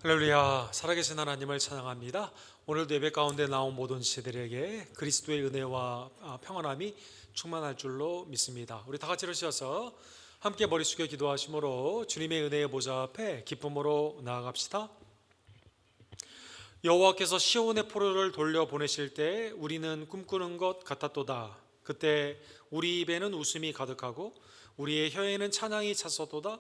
할렐루야, 살아계신 하나님을 찬양합니다. 오늘도 예배 가운데 나온 모든 지체들에게 그리스도의 은혜와 평안함이 충만할 줄로 믿습니다. 우리 다 같이 일으켜서 함께 머리 숙여 기도하심으로 주님의 은혜의 보좌 앞에 기쁨으로 나아갑시다. 여호와께서 시온의 포로를 돌려보내실 때 우리는 꿈꾸는 것 같았도다. 그때 우리 입에는 웃음이 가득하고 우리의 혀에는 찬양이 찼었도다.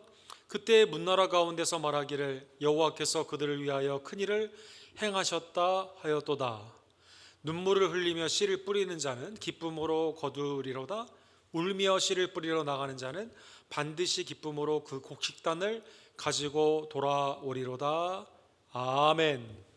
그때 문나라 가운데서 말하기를 여호와께서 그들을 위하여 큰 일을 행하셨다 하였도다. 눈물을 흘리며 씨를 뿌리는 자는 기쁨으로 거두리로다. 울며 씨를 뿌리러 나가는 자는 반드시 기쁨으로 그 곡식단을 가지고 돌아오리로다. 아멘.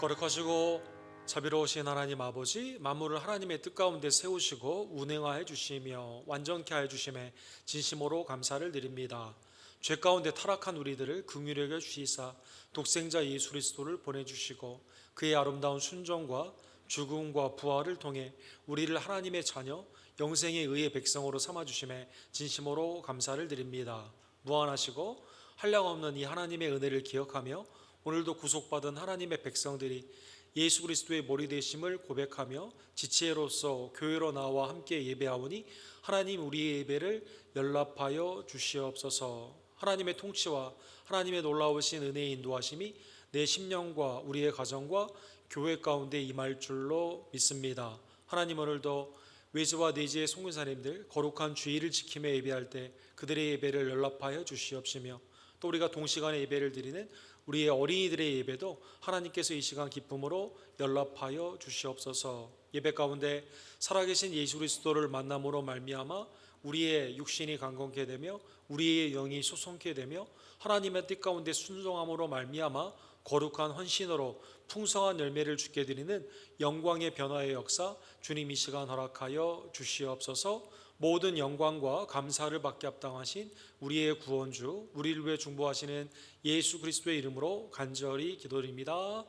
거룩하시고 자비로우신 하나님 아버지, 만물을 하나님의 뜻 가운데 세우시고 운행하여 주시며 완전케 하여 주심에 진심으로 감사를 드립니다. 죄 가운데 타락한 우리들을 긍휼히 여겨 주시사 독생자 예수 그리스도를 보내주시고 그의 아름다운 순종과 죽음과 부활을 통해 우리를 하나님의 자녀 영생의 의의 백성으로 삼아주심에 진심으로 감사를 드립니다. 무한하시고 한량없는 이 하나님의 은혜를 기억하며 오늘도 구속받은 하나님의 백성들이 예수 그리스도의 머리 되심을 고백하며 지체로서 교회로 나와 함께 예배하오니 하나님 우리의 예배를 연락하여 주시옵소서. 하나님의 통치와 하나님의 놀라우신 은혜의 인도하심이 내 심령과 우리의 가정과 교회 가운데 임할 줄로 믿습니다. 하나님 오늘도 외지와 내지의 송근사님들 거룩한 주일을 지키며 예배할 때 그들의 예배를 연락하여 주시옵시며 또 우리가 동시간에 예배를 드리는 우리의 어린이들의 예배도 하나님께서 이 시간 기쁨으로 연락하여 주시옵소서. 예배 가운데 살아계신 예수 그리스도를 만남으로 말미암아 우리의 육신이 강건케 되며 우리의 영이 소성케 되며 하나님의 뜻 가운데 순종함으로 말미암아 거룩한 헌신으로 풍성한 열매를 주게 드리는 영광의 변화의 역사 주님 이 시간 허락하여 주시옵소서. 모든 영광과 감사를 받게 합당하신 우리의 구원주, 우리를 위해 중보하시는 예수 그리스도의 이름으로 간절히 기도드립니다.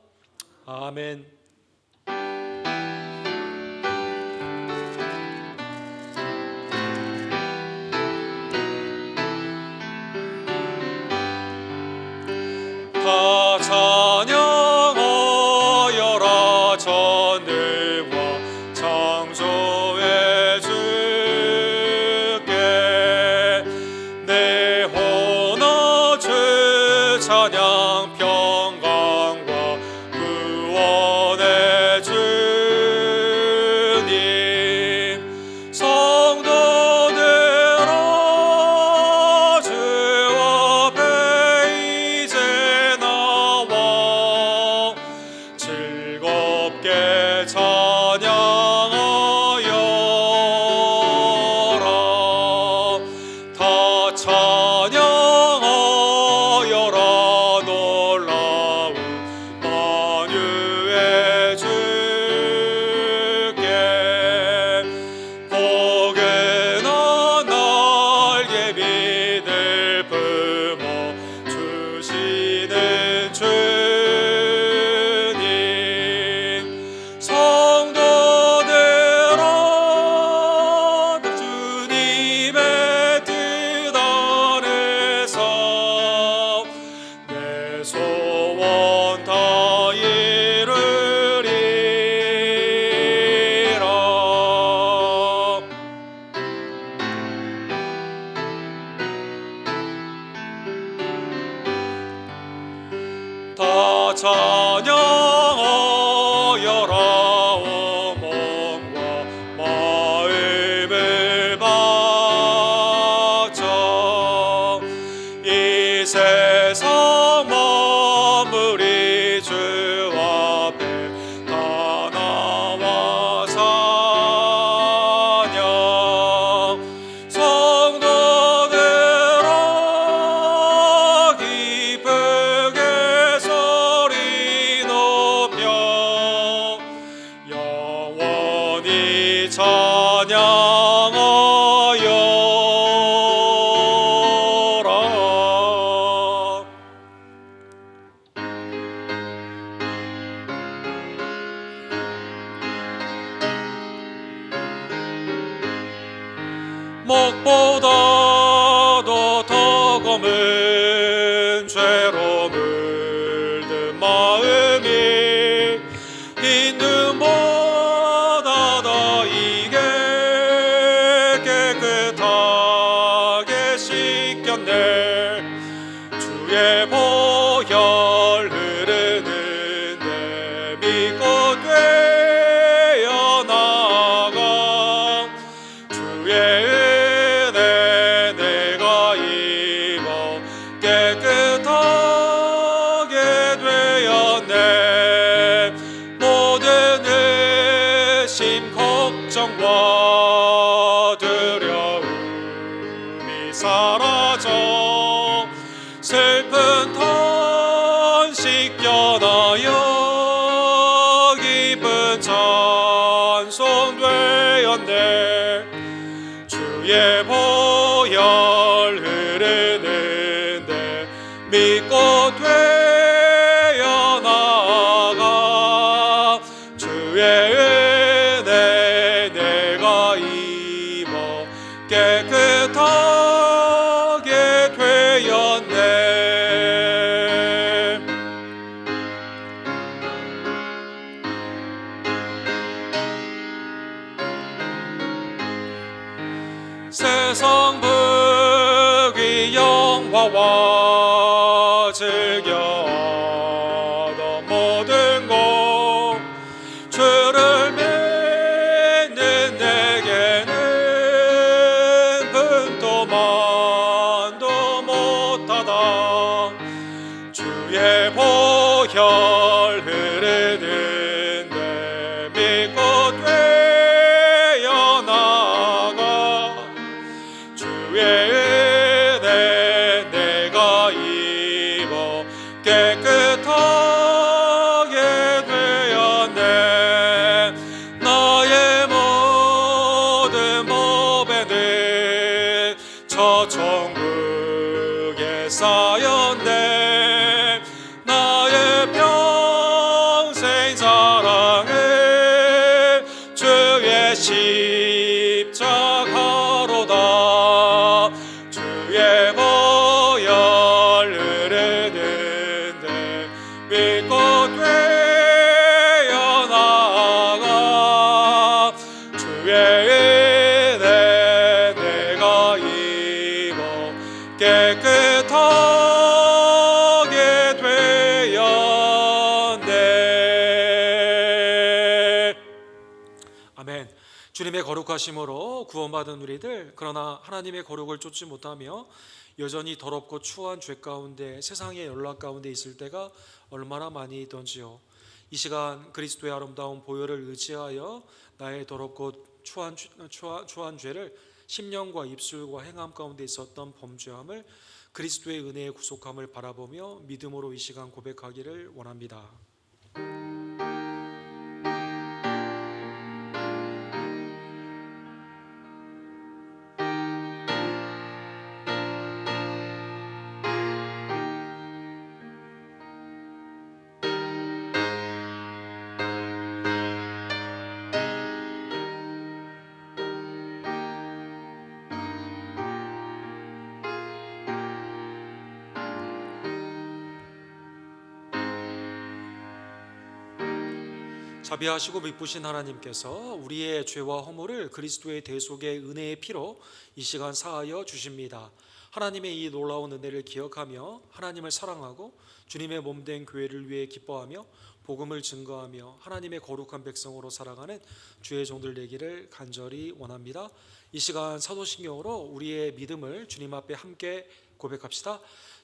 아멘. 다 찬양하여라 전능과 창조의 주께 내 혼아 주 찬양 평강과 구원의 주님 성도들아 주 앞에 이제 나와 즐겁게 찬양하여라. 다 찬양하여라 놀라운 만유의 주께 복이나 날개 빛을 품어 주시는 주님 성도들아 주님의 뜻 안에서 내 소원 다 이루리라. 다 찬양하여라 몸과 마음을 바쳐 이 세상 만물이 주 앞에 다 나와 찬양 성도들아 목보다도 더 검은 죄로 물든 마음이 흰 눈보다 더 이게 깨끗하게 씻겼네. 주의 보혈 흐르는데 믿고 되어 나아가 주의 은혜 내가 입어 깨끗하게 되었네. 모든 의심 걱정과 두려움이 사라져 슬픈 턴 씻겨나여 기쁜 찬송 되었네. 주의 보혈 흐르는데 믿고 되어 나아가 주의 은혜 내가 입어 깨끗하게 되었네. 세상 부귀 영화와 즐겨 얻은 모든 것 주를 믿는 내게는 분토만도 못하다. 주의 보혈 흐르는데 믿고 되어 나아가 주의 은혜 내가 입어 깨끗하게 되었네. 나의 모든 법에는 저 천국에 쌓였네. 나의 평생 사랑은 주의 십자가로다. 주의 보혈 흐르는데 믿고 되어 나아가 주의 은혜 내가 입어 깨끗하게 되었네. 아멘. 주님의 거룩하심으로 구원받은 우리들, 그러나 하나님의 거룩을 쫓지 못하며 여전히 더럽고 추한 죄 가운데, 세상의 연락 가운데 있을 때가 얼마나 많이 있던지요. 이 시간 그리스도의 아름다운 보혈을 의지하여 나의 더럽고 추한 죄를 심령과 입술과 행함 가운데 있었던 범죄함을 그리스도의 은혜의 구속함을 바라보며 믿음으로 이 시간 고백하기를 원합니다. 자비하시고 미쁘신 하나님께서 우리의 죄와 허물을 그리스도의 대속의 은혜의 피로 이 시간 사하여 주십니다. 하나님의 이 놀라운 은혜를 기억하며 하나님을 사랑하고 주님의 몸된 교회를 위해 기뻐하며 복음을 증거하며 하나님의 거룩한 백성으로 살아가는 주의 종들 되기를 간절히 원합니다. 이 시간 사도신경으로 우리의 믿음을 주님 앞에 함께 고백합시다.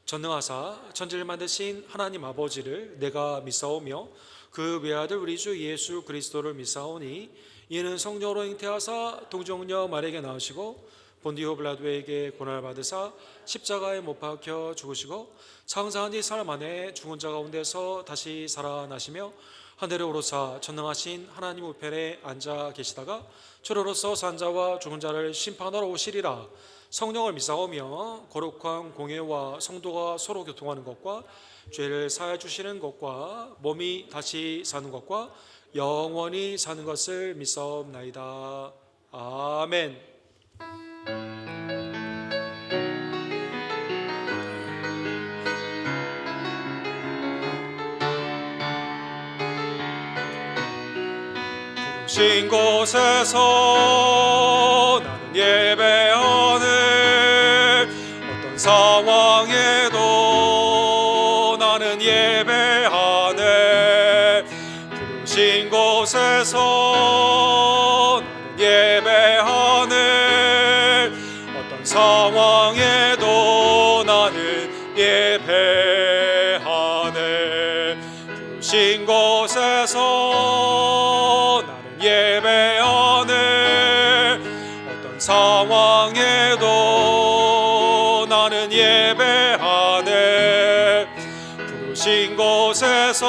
전능하사 천지를 만드신 하나님 아버지를 내가 믿사오며 그 외아들 우리 주 예수 그리스도를 믿사오니 이는 성령으로 잉태하사 동정녀 마리아에게 나으시고 본디오 빌라도에게 고난을 받으사 십자가에 못 박혀 죽으시고 장사한 뒤 사흘 만에 죽은 자 가운데서 다시 살아나시며 하늘에 오르사 전능하신 하나님 우편에 앉아 계시다가 주로로서 산 자와 죽은 자를 심판하러 오시리라. 성령을 믿사오며 거룩한 공예와 성도가 서로 교통하는 것과 죄를 사하여 주시는 것과 몸이 다시 사는 것과 영원히 사는 것을 믿사옵나이다. 아멘. 부르신 곳에서 나는 예배하네. 어떤 상황에도 나는 예배하네. 부르신 곳에서 나는 예배하네. 어떤 상황에도 나는 예배하네. 부르신 곳에서 나는 예배하네. 어떤 상황에도 나는 예배하네. 부르신 곳에서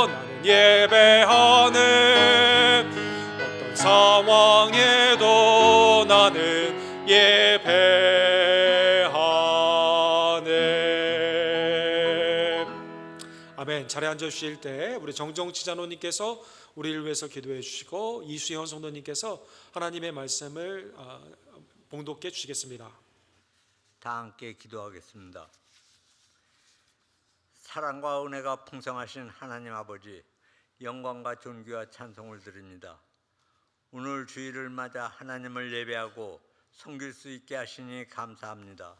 나는 예배하네. 어떤 상황에도 나는 예배하네. 아멘. 자리에 앉아주실 때 우리 정정치 장로님께서 우리를 위해서 기도해 주시고 이수현 성도님께서 하나님의 말씀을 봉독해 주시겠습니다. 다 함께 기도하겠습니다. 사랑과 은혜가 풍성하신 하나님 아버지, 영광과 존귀와 찬송을 드립니다. 오늘 주일을 맞아 하나님을 예배하고 섬길 수 있게 하시니 감사합니다.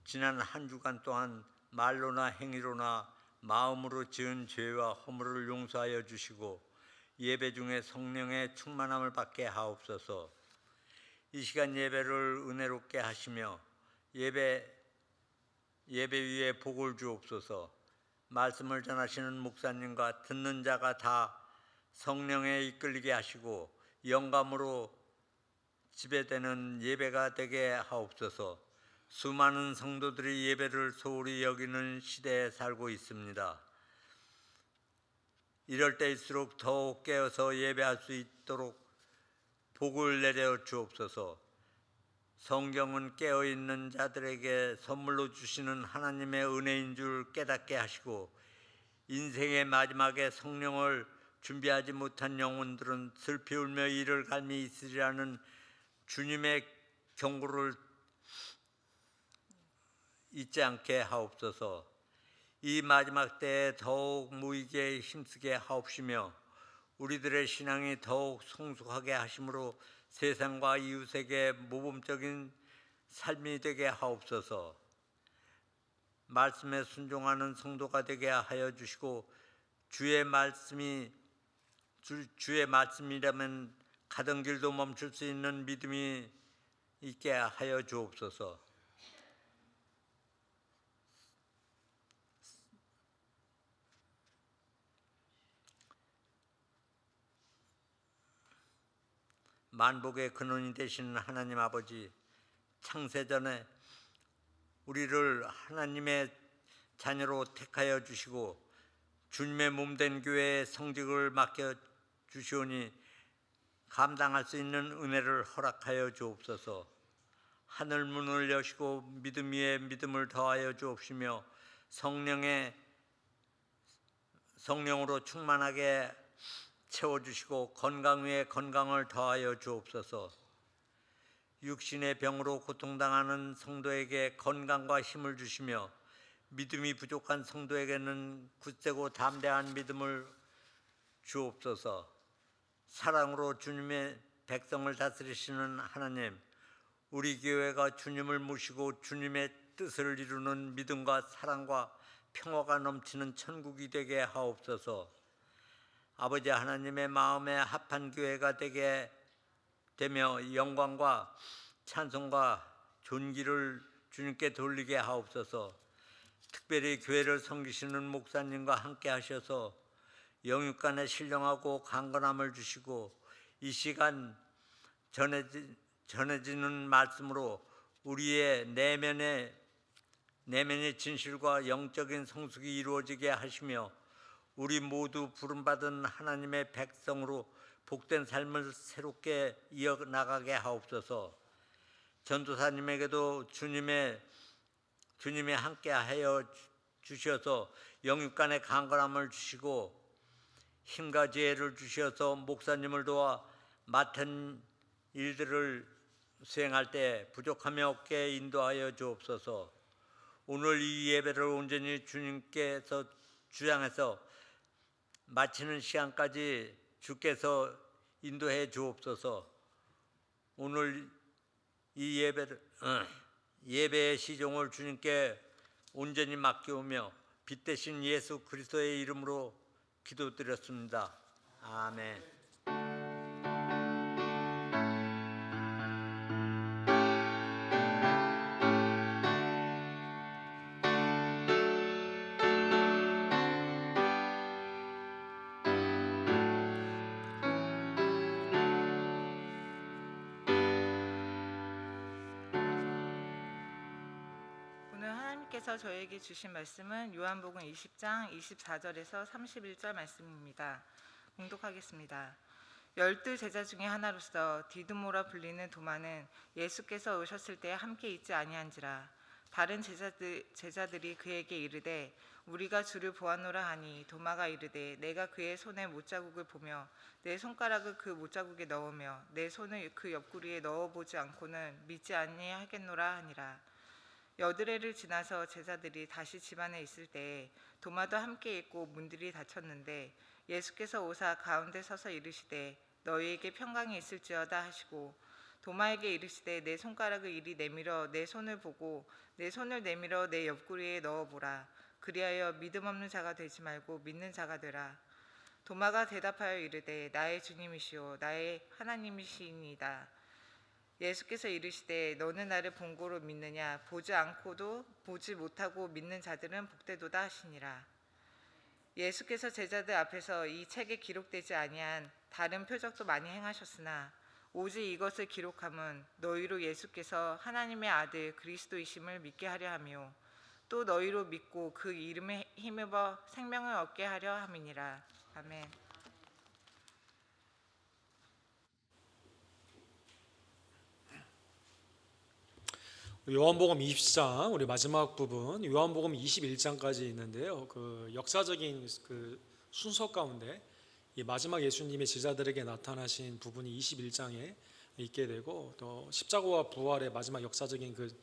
지난 한 주간 동안 말로나 행위로나 마음으로 지은 죄와 허물을 용서하여 주시고 예배 중에 성령의 충만함을 받게 하옵소서. 이 시간 예배를 은혜롭게 하시며 예배 위에 복을 주옵소서. 말씀을 전하시는 목사님과 듣는 자가 다 성령에 이끌리게 하시고 영감으로 지배되는 예배가 되게 하옵소서. 수많은 성도들이 예배를 소홀히 여기는 시대에 살고 있습니다. 이럴 때일수록 더욱 깨어서 예배할 수 있도록 복을 내려 주옵소서. 성경은 깨어있는 자들에게 선물로 주시는 하나님의 은혜인 줄 깨닫게 하시고 인생의 마지막에 성령을 준비하지 못한 영혼들은 슬피 울며 이를 갈미 있으리라는 주님의 경고를 잊지 않게 하옵소서. 이 마지막 때에 더욱 무의기에 힘쓰게 하옵시며 우리들의 신앙이 더욱 성숙하게 하심으로 세상과 이웃에게 모범적인 삶이 되게 하옵소서. 말씀에 순종하는 성도가 되게 하여 주시고 주의 말씀이라면 가던 길도 멈출 수 있는 믿음이 있게 하여 주옵소서. 만복의 근원이 되시는 하나님 아버지, 창세전에 우리를 하나님의 자녀로 택하여 주시고 주님의 몸된 교회의 성직을 맡겨 주시오니 감당할 수 있는 은혜를 허락하여 주옵소서. 하늘 문을 여시고 믿음 위에 믿음을 더하여 주옵시며 성령으로 충만하게 채워주시고 건강 위에 건강을 더하여 주옵소서. 육신의 병으로 고통당하는 성도에게 건강과 힘을 주시며 믿음이 부족한 성도에게는 굳세고 담대한 믿음을 주옵소서. 사랑으로 주님의 백성을 다스리시는 하나님, 우리 교회가 주님을 모시고 주님의 뜻을 이루는 믿음과 사랑과 평화가 넘치는 천국이 되게 하옵소서. 아버지 하나님의 마음에 합한 교회가 되게 되며 영광과 찬송과 존귀를 주님께 돌리게 하옵소서. 특별히 교회를 섬기시는 목사님과 함께 하셔서 영육간에 신령하고 강건함을 주시고 이 시간 전해지는 말씀으로 우리의 내면의 진실과 영적인 성숙이 이루어지게 하시며 우리 모두 부름받은 하나님의 백성으로 복된 삶을 새롭게 이어나가게 하옵소서. 전도사님에게도 주님이 함께하여 주셔서 영육간의 강건함을 주시고 힘과 지혜를 주셔서 목사님을 도와 맡은 일들을 수행할 때 부족함이 없게 인도하여 주옵소서. 오늘 이 예배를 온전히 주님께서 주장해서 마치는 시간까지 주께서 인도해 주옵소서. 오늘 이 예배의 시종을 주님께 온전히 맡기오며 빛 대신 예수 그리스도의 이름으로 기도드렸습니다. 아멘. 오늘 하나님께서 저에게 주신 말씀은 요한복음 20장 24절에서 31절 말씀입니다. 봉독하겠습니다. 12 제자 중에 하나로서 디두모라 불리는 도마는 예수께서 오셨을 때 함께 있지 아니한지라. 다른 제자들이 그에게 이르되 우리가 주를 보았노라 하니 도마가 이르되 내가 그의 손에 못자국을 보며 내 손가락을 그 못자국에 넣으며 내 손을 그 옆구리에 넣어보지 않고는 믿지 아니하겠노라 하니라. 여드레를 지나서 제자들이 다시 집안에 있을 때에 도마도 함께 있고 문들이 닫혔는데 예수께서 오사 가운데 서서 이르시되 너희에게 평강이 있을지어다 하시고 도마에게 이르시되 내 손가락을 이리 내밀어 내 손을 보고 내 손을 내밀어 내 옆구리에 넣어보라. 그리하여 믿음 없는 자가 되지 말고 믿는 자가 되라. 도마가 대답하여 이르되 나의 주님이시오 나의 하나님이시니이다. 예수께서 이르시되 너는 나를 본고로 믿느냐? 보지 않고도 보지 못하고 믿는 자들은 복되도다 하시니라. 예수께서 제자들 앞에서 이 책에 기록되지 아니한 다른 표적도 많이 행하셨으나 오직 이것을 기록함은 너희로 예수께서 하나님의 아들 그리스도이심을 믿게 하려 하며 또 너희로 믿고 그 이름에 힘입어 생명을 얻게 하려 함이니라. 아멘. 요한복음 20장 우리 마지막 부분 요한복음 21장까지 있는데요. 그 역사적인 그 순서 가운데 이 마지막 예수님의 제자들에게 나타나신 부분이 21장에 있게 되고 또 십자가와 부활의 마지막 역사적인 그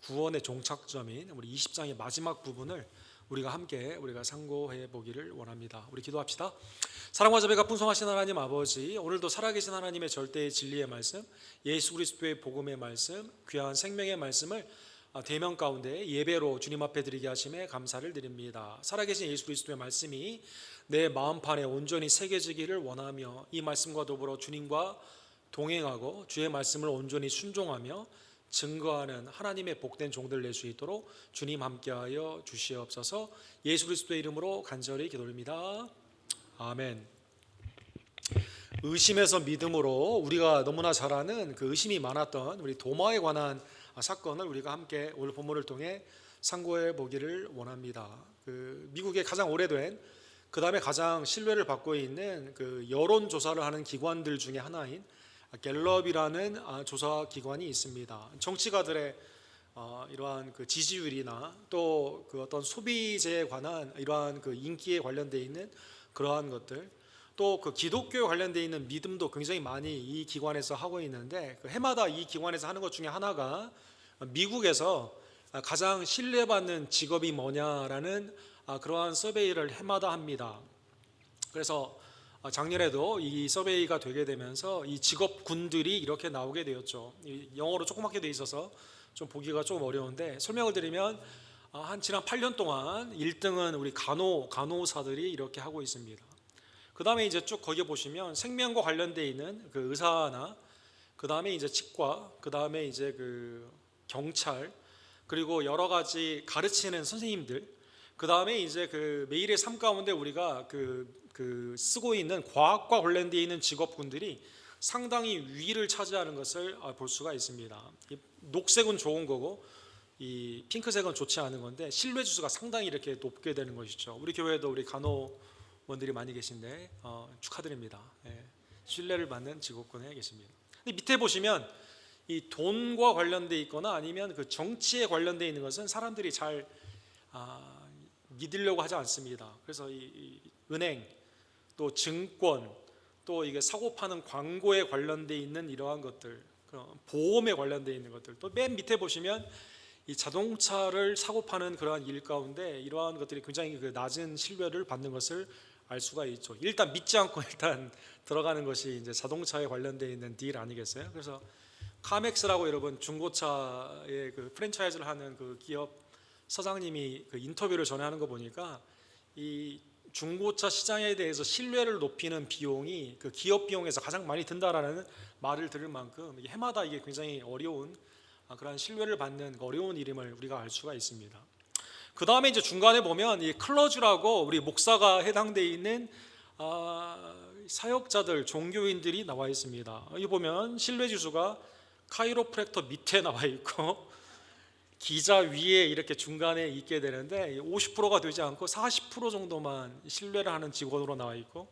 구원의 종착점인 우리 20장의 마지막 부분을 우리가 상고해 보기를 원합니다. 우리 기도합시다. 사랑과 자비가 풍성하신 하나님 아버지, 오늘도 살아계신 하나님의 절대의 진리의 말씀, 예수 그리스도의 복음의 말씀, 귀한 생명의 말씀을 대면 가운데 예배로 주님 앞에 드리게 하심에 감사를 드립니다. 살아계신 예수 그리스도의 말씀이 내 마음판에 온전히 새겨지기를 원하며 이 말씀과 더불어 주님과 동행하고 주의 말씀을 온전히 순종하며 증거하는 하나님의 복된 종들 될 수 있도록 주님 함께하여 주시옵소서. 예수 그리스도의 이름으로 간절히 기도드립니다. 아멘. 의심에서 믿음으로 우리가 너무나 잘 아는 그 의심이 많았던 우리 도마에 관한 사건을 우리가 함께 오늘 본문을 통해 상고해 보기를 원합니다. 그 미국의 가장 오래된 그 다음에 가장 신뢰를 받고 있는 그 여론 조사를 하는 기관들 중에 하나인 갤럽이라는 조사 기관이 있습니다. 정치가들의 이러한 그 지지율이나 또 그 어떤 소비재에 관한 이러한 그 인기에 관련되어 있는 그러한 것들, 또 그 기독교에 관련되어 있는 믿음도 굉장히 많이 이 기관에서 하고 있는데 그 해마다 이 기관에서 하는 것 중에 하나가 미국에서 가장 신뢰받는 직업이 뭐냐라는 그러한 서베이를 해마다 합니다. 그래서 작년에도 이 서베이가 되게 되면서 이 직업군들이 이렇게 나오게 되었죠. 영어로 조그맣게 돼 있어서 좀 보기가 좀 어려운데 설명을 드리면 지난 8년 동안 1등은 우리 간호사들이 이렇게 하고 있습니다. 그 다음에 이제 쭉 거기 보시면 생명과 관련되어 있는 그 의사나 그 다음에 이제 치과, 그 다음에 이제 그 경찰, 그리고 여러 가지 가르치는 선생님들, 그 다음에 이제 그 매일의 삶 가운데 우리가 그 쓰고 있는 과학과 관련되어 있는 직업군들이 상당히 위를 차지하는 것을 볼 수가 있습니다. 녹색은 좋은 거고 이 핑크색은 좋지 않은 건데 신뢰 지수가 상당히 이렇게 높게 되는 것이죠. 우리 교회도 우리 간호원들이 많이 계신데 축하드립니다. 신뢰를 받는 직업군에 계십니다. 근데 밑에 보시면 이 돈과 관련돼 있거나 아니면 그 정치에 관련돼 있는 것은 사람들이 잘 믿으려고 하지 않습니다. 그래서 이 은행, 또 증권, 또 이게 사고 파는 광고에 관련돼 있는 이러한 것들, 보험에 관련돼 있는 것들, 또 맨 밑에 보시면 이 자동차를 사고 파는 그러한 일 가운데 이러한 것들이 굉장히 그 낮은 신뢰를 받는 것을 알 수가 있죠. 일단 믿지 않고 일단 들어가는 것이 이제 자동차에 관련되어 있는 딜 아니겠어요? 그래서 카맥스라고 여러분 중고차의 그 프랜차이즈를 하는 그 기업 사장님이 그 인터뷰를 전에 하는 거 보니까 이 중고차 시장에 대해서 신뢰를 높이는 비용이 그 기업 비용에서 가장 많이 든다라는 말을 들을 만큼 해마다 이게 굉장히 어려운 그런 신뢰를 받는 어려운 일임을 우리가 알 수가 있습니다. 그 다음에 이제 중간에 보면 이 클러즈라고 우리 목사가 해당되어 있는 사역자들, 종교인들이 나와 있습니다. 여기 보면 신뢰 지수가 카이로프랙터 밑에 나와 있고 기자 위에 이렇게 중간에 있게 되는데 50%가 되지 않고 40% 정도만 신뢰를 하는 직원으로 나와 있고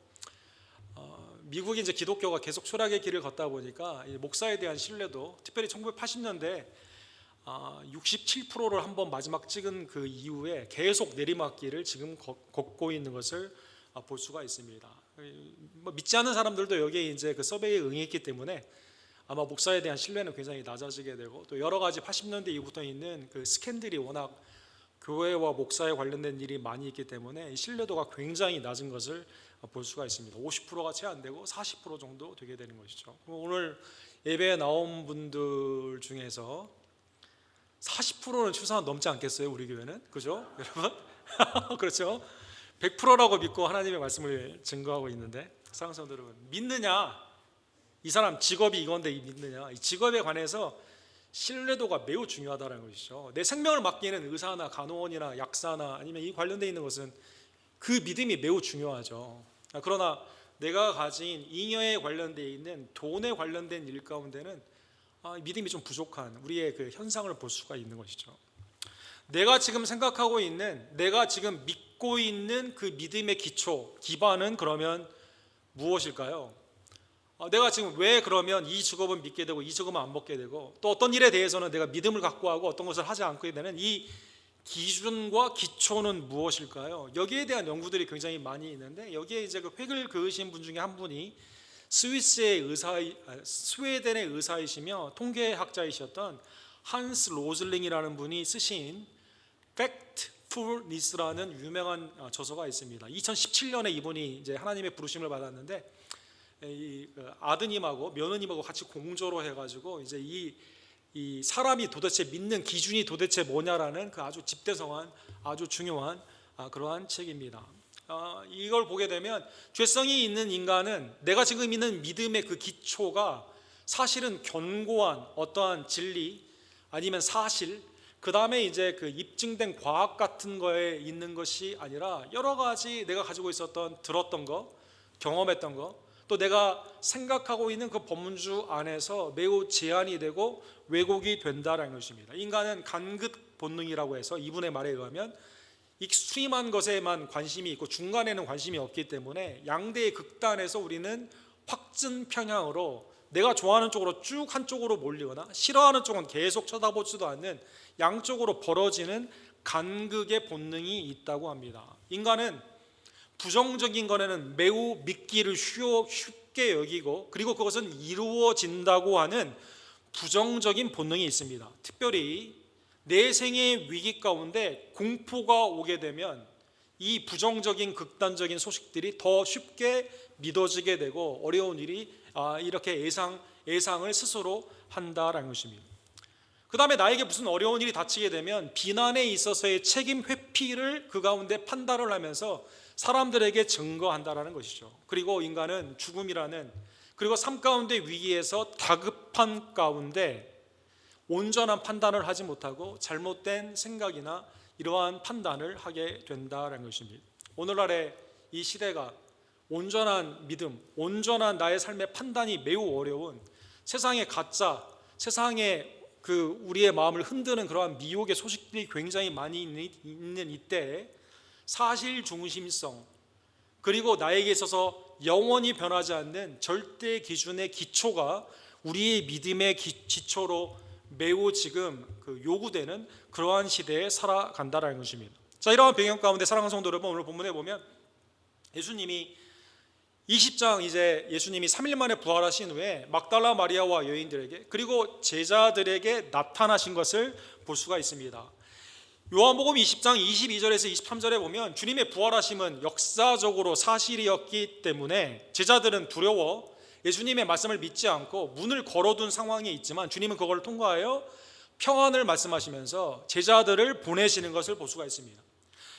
미국이 이제 기독교가 계속 추락의 길을 걷다 보니까 목사에 대한 신뢰도 특별히 1980년대 67%를 한번 마지막 찍은 그 이후에 계속 내리막길을 지금 걷고 있는 것을 볼 수가 있습니다. 믿지 않는 사람들도 여기에 이제 그 서베이에 응했기 때문에 아마 목사에 대한 신뢰는 굉장히 낮아지게 되고 또 여러 가지 80년대 이후부터 있는 그 스캔들이 워낙 교회와 목사에 관련된 일이 많이 있기 때문에 이 신뢰도가 굉장히 낮은 것을 볼 수가 있습니다. 50%가 채 안 되고 40% 정도 되게 되는 것이죠. 오늘 예배에 나온 분들 중에서 40%는 최소한 넘지 않겠어요? 우리 교회는 그죠? 여러분 그렇죠? 100%라고 믿고 하나님의 말씀을 증거하고 있는데 사랑하는 성도 여러분, 믿느냐? 이 사람 직업이 이건데 믿느냐? 이 직업에 관해서 신뢰도가 매우 중요하다는 것이죠. 내 생명을 맡기는 의사나 간호원이나 약사나 아니면 이 관련되어 있는 것은 그 믿음이 매우 중요하죠. 그러나 내가 가진 잉여에 관련되어 있는 돈에 관련된 일 가운데는 믿음이 좀 부족한 우리의 그 현상을 볼 수가 있는 것이죠. 내가 지금 생각하고 있는, 내가 지금 믿고 있는 그 믿음의 기초, 기반은 그러면 무엇일까요? 내가 지금 왜 그러면 이 직업은 믿게 되고 이 직업은 안 먹게 되고 또 어떤 일에 대해서는 내가 믿음을 갖고 하고 어떤 것을 하지 않게 되는 이 기준과 기초는 무엇일까요? 여기에 대한 연구들이 굉장히 많이 있는데 여기에 이제 그 획을 그으신 분 중에 한 분이 스웨덴의 의사이시며 통계학자이셨던 한스 로즐링이라는 분이 쓰신 Factfulness라는 유명한 저서가 있습니다. 2017년에 이분이 이제 하나님의 부르심을 받았는데 이 아드님하고 며느님하고 같이 공조로 해가지고 이제 이 사람이 도대체 믿는 기준이 도대체 뭐냐라는 그 아주 집대성한 아주 중요한 그러한 책입니다. 이걸 보게 되면 죄성이 있는 인간은 내가 지금 있는 믿음의 그 기초가 사실은 견고한 어떠한 진리 아니면 사실 그 다음에 이제 그 입증된 과학 같은 거에 있는 것이 아니라 여러 가지 내가 가지고 있었던 들었던 거 경험했던 거 또 내가 생각하고 있는 그 법문주 안에서 매우 제한이 되고 왜곡이 된다라는 것입니다. 인간은 간극 본능이라고 해서 이분의 말에 의하면 익스트림한 것에만 관심이 있고 중간에는 관심이 없기 때문에 양대의 극단에서 우리는 확증 편향으로 내가 좋아하는 쪽으로 쭉 한쪽으로 몰리거나 싫어하는 쪽은 계속 쳐다보지도 않는 양쪽으로 벌어지는 간극의 본능이 있다고 합니다. 인간은 부정적인 것에는 매우 믿기를 쉽게 여기고 그리고 그것은 이루어진다고 하는 부정적인 본능이 있습니다. 특별히 내 생의 위기 가운데 공포가 오게 되면 이 부정적인 극단적인 소식들이 더 쉽게 믿어지게 되고 어려운 일이 이렇게 예상을 스스로 한다라는 것입니다. 그 다음에 나에게 무슨 어려운 일이 닥치게 되면 비난에 있어서의 책임 회피를 그 가운데 판단을 하면서 사람들에게 증거한다라는 것이죠. 그리고 인간은 죽음이라는 그리고 삶 가운데 위기에서 다급한 가운데 온전한 판단을 하지 못하고 잘못된 생각이나 이러한 판단을 하게 된다라는 것입니다. 오늘날의 이 시대가 온전한 믿음, 온전한 나의 삶의 판단이 매우 어려운 세상의 가짜, 세상의 그 우리의 마음을 흔드는 그러한 미혹의 소식들이 굉장히 많이 있는 이때에 사실 중심성 그리고 나에게 있어서 영원히 변하지 않는 절대 기준의 기초가 우리의 믿음의 기초로 매우 지금 요구되는 그러한 시대에 살아간다라는 것입니다. 자, 이러한 배경 가운데 사랑하는 성도 여러분, 오늘 본문에 보면 예수님이 20장 이제 예수님이 3일 만에 부활하신 후에 막달라 마리아와 여인들에게 그리고 제자들에게 나타나신 것을 볼 수가 있습니다. 요한복음 20장 22절에서 23절에 보면 주님의 부활하심은 역사적으로 사실이었기 때문에 제자들은 두려워 예수님의 말씀을 믿지 않고 문을 걸어둔 상황에 있지만 주님은 그걸 통과하여 평안을 말씀하시면서 제자들을 보내시는 것을 볼 수가 있습니다.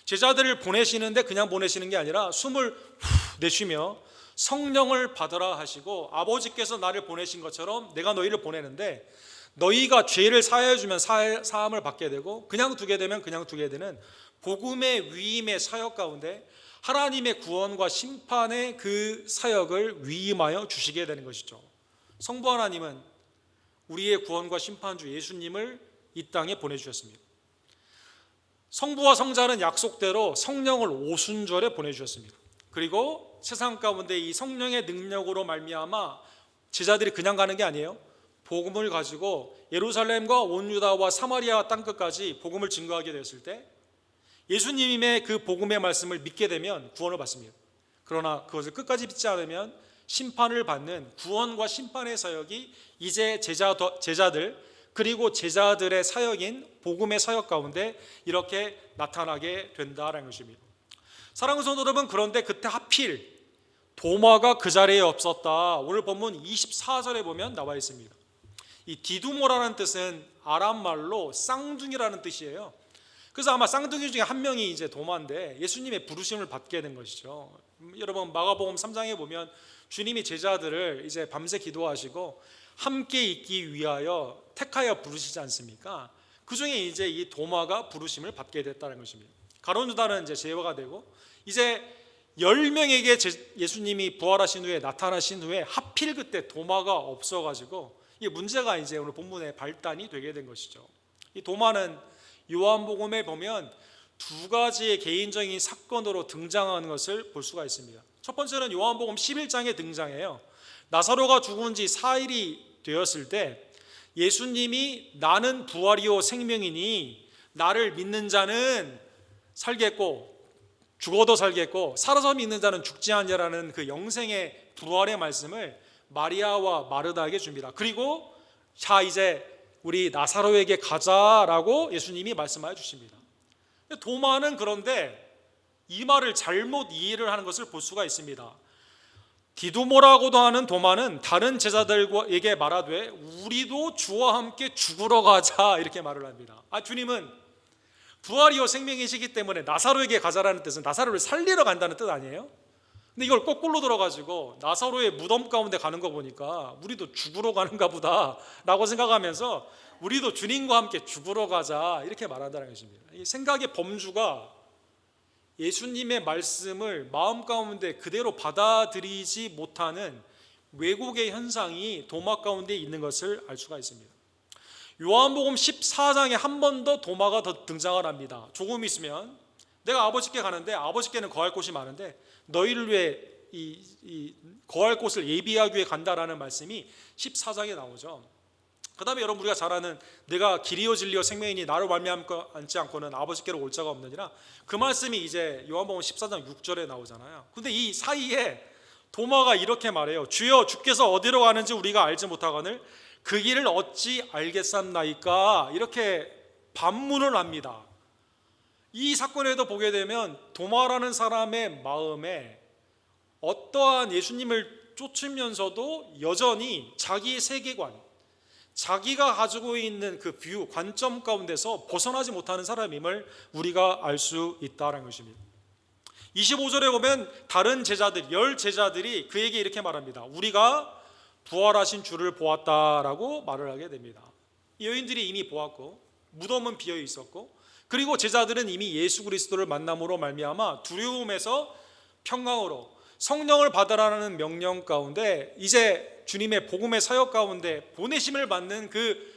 제자들을 보내시는데 그냥 보내시는 게 아니라 숨을 후 내쉬며 성령을 받으라 하시고 아버지께서 나를 보내신 것처럼 내가 너희를 보내는데 너희가 죄를 사하여 주면 사함을 받게 되고 그냥 두게 되면 그냥 두게 되는 복음의 위임의 사역 가운데 하나님의 구원과 심판의 그 사역을 위임하여 주시게 되는 것이죠. 성부 하나님은 우리의 구원과 심판주 예수님을 이 땅에 보내주셨습니다. 성부와 성자는 약속대로 성령을 오순절에 보내주셨습니다. 그리고 세상 가운데 이 성령의 능력으로 말미암아 제자들이 그냥 가는 게 아니에요. 복음을 가지고 예루살렘과 온 유다와 사마리아 땅끝까지 복음을 증거하게 되었을 때 예수님의 그 복음의 말씀을 믿게 되면 구원을 받습니다. 그러나 그것을 끝까지 믿지 않으면 심판을 받는 구원과 심판의 사역이 이제 제자들 그리고 제자들의 사역인 복음의 사역 가운데 이렇게 나타나게 된다라는 것입니다. 사랑하는 성도 여러분, 그런데 그때 하필 도마가 그 자리에 없었다. 오늘 본문 24절에 보면 나와 있습니다. 이 디두모라는 뜻은 아람 말로 쌍둥이라는 뜻이에요. 그래서 아마 쌍둥이 중에 한 명이 이제 도마인데 예수님의 부르심을 받게 된 것이죠. 여러분 마가복음 3장에 보면 주님이 제자들을 이제 밤새 기도하시고 함께 있기 위하여 택하여 부르시지 않습니까? 그 중에 이제 이 도마가 부르심을 받게 됐다는 것입니다. 가룟 유다는 이제 제거가 되고 이제 10명에게 예수님이 부활하신 후에 나타나신 후에 하필 그때 도마가 없어가지고 이 문제가 이제 오늘 본문의 발단이 되게 된 것이죠. 이 도마는 요한복음에 보면 두 가지의 개인적인 사건으로 등장하는 것을 볼 수가 있습니다. 첫 번째는 요한복음 11장에 등장해요. 나사로가 죽은 지 4일이 되었을 때 예수님이 나는 부활이요 생명이니 나를 믿는 자는 살겠고 죽어도 살겠고 살아서 믿는 자는 죽지 않으리라는 그 영생의 부활의 말씀을 마리아와 마르다에게 줍니다. 그리고 자 이제 우리 나사로에게 가자라고 예수님이 말씀하여 주십니다. 도마는 그런데 이 말을 잘못 이해를 하는 것을 볼 수가 있습니다. 디두모라고도 하는 도마는 다른 제자들에게 말하되 우리도 주와 함께 죽으러 가자 이렇게 말을 합니다. 주님은 부활이요 생명이시기 때문에 나사로에게 가자라는 뜻은 나사로를 살리러 간다는 뜻 아니에요? 근데 이걸 거꾸로 들어가지고 나사로의 무덤 가운데 가는 거 보니까 우리도 죽으러 가는가 보다 라고 생각하면서 우리도 주님과 함께 죽으러 가자 이렇게 말한다는 것입니다. 이 생각의 범주가 예수님의 말씀을 마음 가운데 그대로 받아들이지 못하는 왜곡의 현상이 도마 가운데 있는 것을 알 수가 있습니다. 요한복음 14장에 한 번 더 도마가 더 등장을 합니다. 조금 있으면 내가 아버지께 가는데 아버지께는 거할 곳이 많은데 너희를 위해 이 거할 곳을 예비하기 위해 간다라는 말씀이 14장에 나오죠. 그 다음에 여러분 우리가 잘 아는 내가 길이요 진리요 생명이니 나를 말미암지 않고는 아버지께로 올 자가 없느니라 그 말씀이 이제 요한복음 14장 6절에 나오잖아요. 근데 이 사이에 도마가 이렇게 말해요. 주여 주께서 어디로 가는지 우리가 알지 못하거늘 그 길을 어찌 알겠삼나이까 이렇게 반문을 합니다. 이 사건에도 보게 되면 도마라는 사람의 마음에 어떠한 예수님을 쫓으면서도 여전히 자기의 세계관, 자기가 가지고 있는 그 뷰, 관점 가운데서 벗어나지 못하는 사람임을 우리가 알 수 있다는 것입니다. 25절에 보면 다른 제자들, 10 제자들이 그에게 이렇게 말합니다. 우리가 부활하신 주를 보았다라고 말을 하게 됩니다. 이 여인들이 이미 보았고 무덤은 비어 있었고 그리고 제자들은 이미 예수 그리스도를 만남으로 말미암아 두려움에서 평강으로 성령을 받으라는 명령 가운데 이제 주님의 복음의 사역 가운데 보내심을 받는 그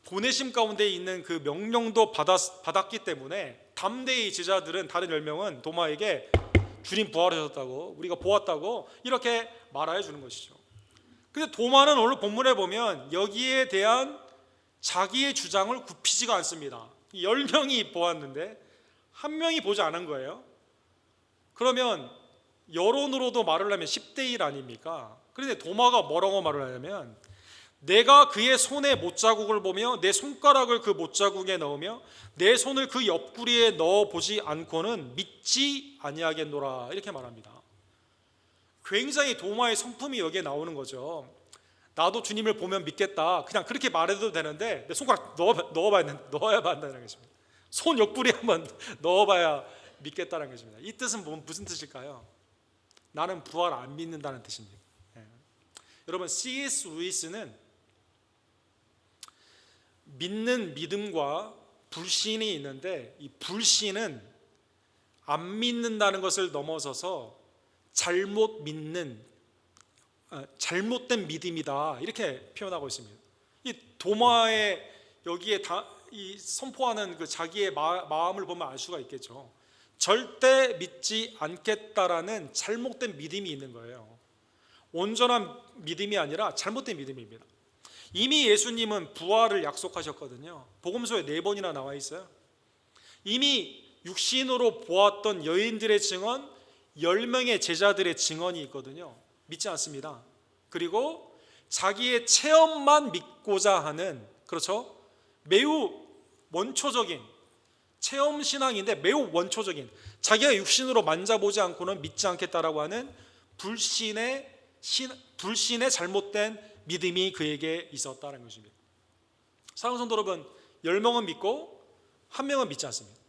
보내심 가운데 있는 그 명령도 받았기 때문에 담대히 제자들은 다른 10명은 도마에게 주님 부활하셨다고 우리가 보았다고 이렇게 말하여 주는 것이죠. 근데 도마는 오늘 본문에 보면 여기에 대한 자기의 주장을 굽히지가 않습니다. 10명이 보았는데 한 명이 보지 않은 거예요. 그러면 여론으로도 말을 하면 10대 1 아닙니까? 그런데 도마가 뭐라고 말을 하냐면 내가 그의 손에 못자국을 보며 내 손가락을 그 못자국에 넣으며 내 손을 그 옆구리에 넣어보지 않고는 믿지 아니하겠노라 이렇게 말합니다. 굉장히 도마의 성품이 여기에 나오는 거죠. 나도 주님을 보면 믿겠다, 그냥 그렇게 말해도 되는데 내 손가락 넣어야 한다는 것입니다. 손 옆구리에 한번 넣어봐야 믿겠다는 것입니다. 이 뜻은 무슨 뜻일까요? 나는 부활 안 믿는다는 뜻입니다. 여러분, C.S. 루이스는 믿는 믿음과 불신이 있는데 이 불신은 안 믿는다는 것을 넘어서서 잘못 믿는 잘못된 믿음이다 이렇게 표현하고 있습니다. 이 도마의 여기에 이 선포하는 그 자기의 마음을 보면 알 수가 있겠죠. 절대 믿지 않겠다라는 잘못된 믿음이 있는 거예요. 온전한 믿음이 아니라 잘못된 믿음입니다. 이미 예수님은 부활을 약속하셨거든요. 복음서에 4번이나 나와 있어요. 이미 육신으로 보았던 여인들의 증언, 10명의 제자들의 증언이 있거든요. 믿지 않습니다. 그리고 자기의 체험만 믿고자 하는, 그렇죠? 매우 원초적인 체험 신앙인데 매우 원초적인, 자기가 육신으로 만져보지 않고는 믿지 않겠다라고 하는 불신의 잘못된 믿음이 그에게 있었다는 것입니다. 사랑하는 성도 여러분, 10명은 믿고 1명은 믿지 않습니다.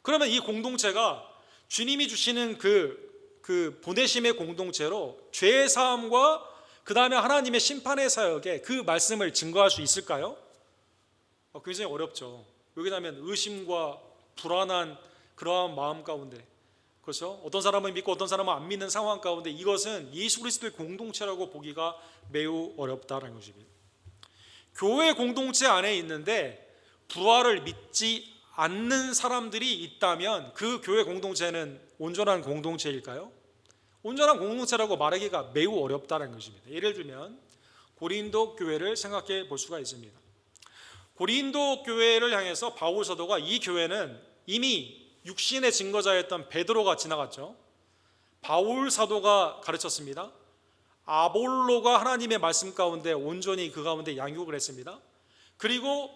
그러면 이 공동체가 주님이 주시는 그 보내심의 공동체로 죄의 사함과 그 다음에 하나님의 심판의 사역에 그 말씀을 증거할 수 있을까요? 굉장히 어렵죠. 왜냐하면 의심과 불안한 그러한 마음 가운데, 그렇죠? 어떤 사람은 믿고 어떤 사람은 안 믿는 상황 가운데 이것은 예수 그리스도의 공동체라고 보기가 매우 어렵다는 것입니다. 교회 공동체 안에 있는데 부활을 믿지 않는 사람들이 있다면 그 교회 공동체는 온전한 공동체일까요? 온전한 공동체라고 말하기가 매우 어렵다는 것입니다. 예를 들면 고린도 교회를 생각해 볼 수가 있습니다. 고린도 교회를 향해서 바울 사도가, 이 교회는 이미 육신의 증거자였던 베드로가 지나갔죠. 바울 사도가 가르쳤습니다. 아볼로가 하나님의 말씀 가운데 온전히 그 가운데 양육을 했습니다. 그리고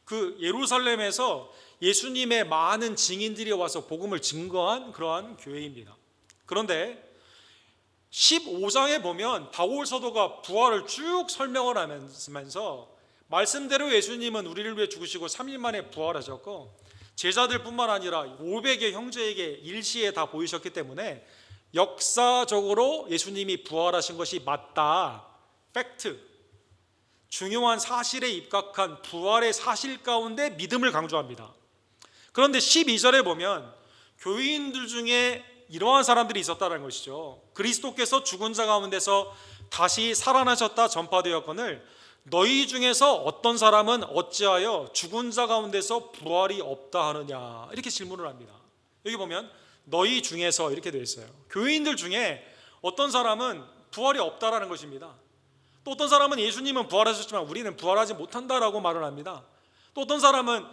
그 예루살렘에서 예수님의 많은 증인들이 와서 복음을 증거한 그러한 교회입니다. 그런데 15장에 보면 바울 사도가 부활을 쭉 설명을 하면서 말씀대로 예수님은 우리를 위해 죽으시고 3일 만에 부활하셨고 제자들뿐만 아니라 500의 형제에게 일시에 다 보이셨기 때문에 역사적으로 예수님이 부활하신 것이 맞다, 팩트, 중요한 사실에 입각한 부활의 사실 가운데 믿음을 강조합니다. 그런데 12절에 보면 교인들 중에 이러한 사람들이 있었다는 것이죠. 그리스도께서 죽은 자 가운데서 다시 살아나셨다 전파되었거늘 너희 중에서 어떤 사람은 어찌하여 죽은 자 가운데서 부활이 없다 하느냐, 이렇게 질문을 합니다. 여기 보면 너희 중에서 이렇게 되어 있어요. 교인들 중에 어떤 사람은 부활이 없다라는 것입니다. 또 어떤 사람은 예수님은 부활하셨지만 우리는 부활하지 못한다라고 말을 합니다. 또 어떤 사람은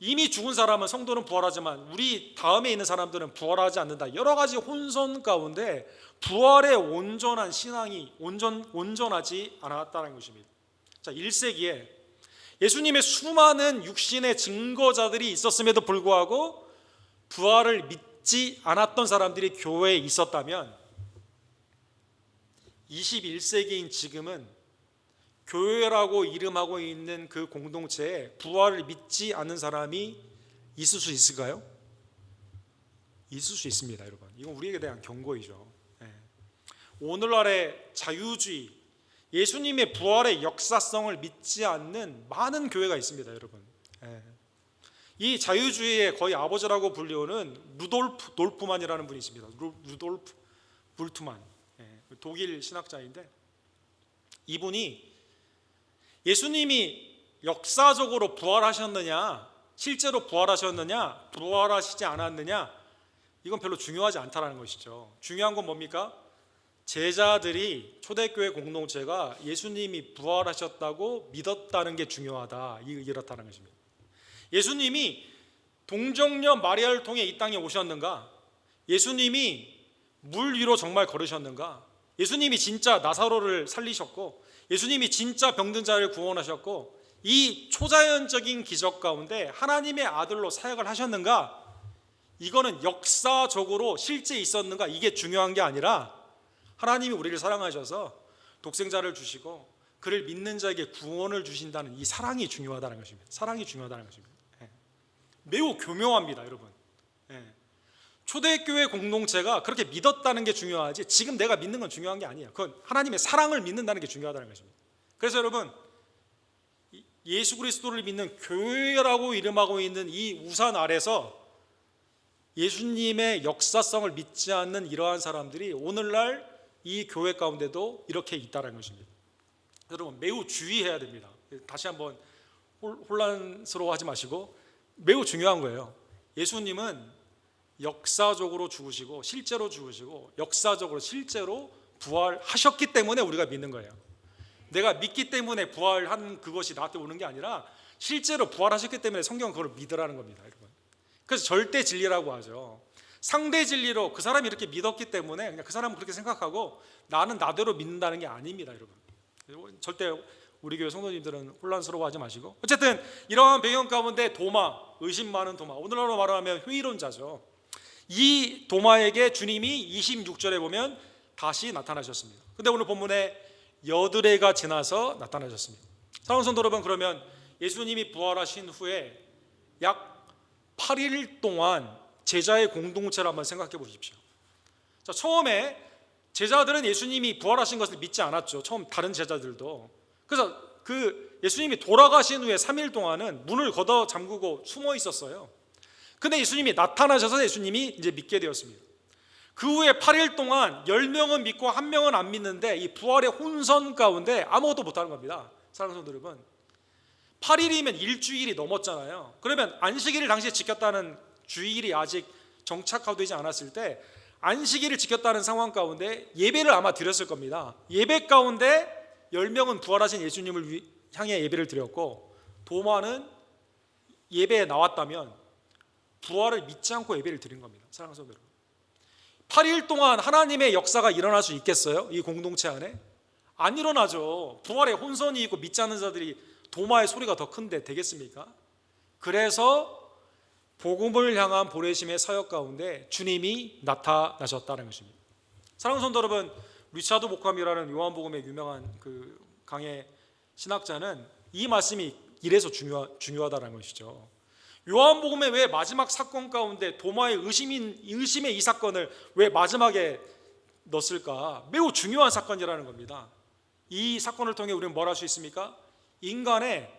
이미 죽은 사람은, 성도는 부활하지만 우리 다음에 있는 사람들은 부활하지 않는다. 여러 가지 혼선 가운데 부활의 온전한 신앙이 온전하지 않았다는 것입니다. 자, 1세기에 예수님의 수많은 육신의 증거자들이 있었음에도 불구하고 부활을 믿지 않았던 사람들이 교회에 있었다면 21세기인 지금은 교회라고 이름하고 있는 그 공동체에 부활을 믿지 않는 사람이 있을 수 있을까요? 있을 수 있습니다, 여러분. 이건 우리에게 대한 경고이죠. 오늘날의 자유주의, 예수님의 부활의 역사성을 믿지 않는 많은 교회가 있습니다, 여러분. 이 자유주의의 거의 아버지라고 불리우는 루돌프 돌프만이라는 분이 있습니다. 루돌프 불트만, 독일 신학자인데 이분이 예수님이 역사적으로 부활하셨느냐, 실제로 부활하셨느냐, 부활하시지 않았느냐, 이건 별로 중요하지 않다는 것이죠. 중요한 건 뭡니까? 제자들이, 초대교회 공동체가 예수님이 부활하셨다고 믿었다는 게 중요하다, 이렇다는 것입니다. 예수님이 동정녀 마리아를 통해 이 땅에 오셨는가? 예수님이 물 위로 정말 걸으셨는가? 예수님이 진짜 나사로를 살리셨고 예수님이 진짜 병든 자를 구원하셨고 이 초자연적인 기적 가운데 하나님의 아들로 사역을 하셨는가? 이거는 역사적으로 실제 있었는가? 이게 중요한 게 아니라 하나님이 우리를 사랑하셔서 독생자를 주시고 그를 믿는 자에게 구원을 주신다는 이 사랑이 중요하다는 것입니다. 사랑이 중요하다는 것입니다. 매우 교묘합니다, 여러분. 초대교회 공동체가 그렇게 믿었다는 게 중요하지 지금 내가 믿는 건 중요한 게 아니에요. 그건 하나님의 사랑을 믿는다는 게 중요하다는 것입니다. 그래서 여러분, 예수 그리스도를 믿는 교회라고 이름하고 있는 이 우산 아래서 예수님의 역사성을 믿지 않는 이러한 사람들이 오늘날 이 교회 가운데도 이렇게 있다는 것입니다. 여러분, 매우 주의해야 됩니다. 다시 한번 혼란스러워하지 마시고 매우 중요한 거예요. 예수님은 역사적으로 죽으시고 실제로 죽으시고 역사적으로 실제로 부활하셨기 때문에 우리가 믿는 거예요. 내가 믿기 때문에 부활한 그것이 나한테 오는 게 아니라 실제로 부활하셨기 때문에 성경은 그걸 믿으라는 겁니다, 여러분. 그래서 절대 진리라고 하죠. 상대 진리로 그 사람이 이렇게 믿었기 때문에 그냥 그 사람은 그렇게 생각하고 나는 나대로 믿는다는 게 아닙니다, 여러분. 절대 우리 교회 성도님들은 혼란스러워하지 마시고, 어쨌든 이러한 배경 가운데 도마, 의심 많은 도마, 오늘날로 말하면 회의론자죠. 이 도마에게 주님이 26절에 보면 다시 나타나셨습니다. 근데 오늘 본문에 여드레가 지나서 나타나셨습니다. 사랑하는 성도 여러분, 그러면 예수님이 부활하신 후에 약 8일 동안 제자의 공동체를 한번 생각해 보십시오. 자, 처음에 제자들은 예수님이 부활하신 것을 믿지 않았죠. 처음 다른 제자들도. 그래서 그 예수님이 돌아가신 후에 3일 동안은 문을 걷어 잠그고 숨어 있었어요. 근데 예수님이 나타나셔서 예수님이 이제 믿게 되었습니다. 그 후에 8일 동안 10명은 믿고 1명은 안 믿는데 이 부활의 혼선 가운데 아무것도 못하는 겁니다. 사랑하는 성도 여러분, 8일이면 일주일이 넘었잖아요. 그러면 안식일을 당시에 지켰다는 주일이 아직 정착되지 않았을 때 안식일을 지켰다는 상황 가운데 예배를 아마 드렸을 겁니다. 예배 가운데 10명은 부활하신 예수님을 향해 예배를 드렸고 도마는 예배에 나왔다면 부활을 믿지 않고 예배를 드린 겁니다. 사랑하는 성도 여러분, 8일 동안 하나님의 역사가 일어날 수 있겠어요? 이 공동체 안에? 안 일어나죠. 부활에 혼선이 있고 믿지 않는 자들이 도마의 소리가 더 큰데 되겠습니까? 그래서 복음을 향한 보내심의 사역 가운데 주님이 나타나셨다는 것입니다. 사랑하는 성도 여러분, 리차드 모캄이라는 요한복음의 유명한 그 강의 신학자는 이 말씀이 이래서 중요하다는 것이죠. 요한복음의 왜 마지막 사건 가운데 도마의 의심의 이 사건을 왜 마지막에 넣었을까? 매우 중요한 사건이라는 겁니다. 이 사건을 통해 우리는 뭘 할 수 있습니까? 인간의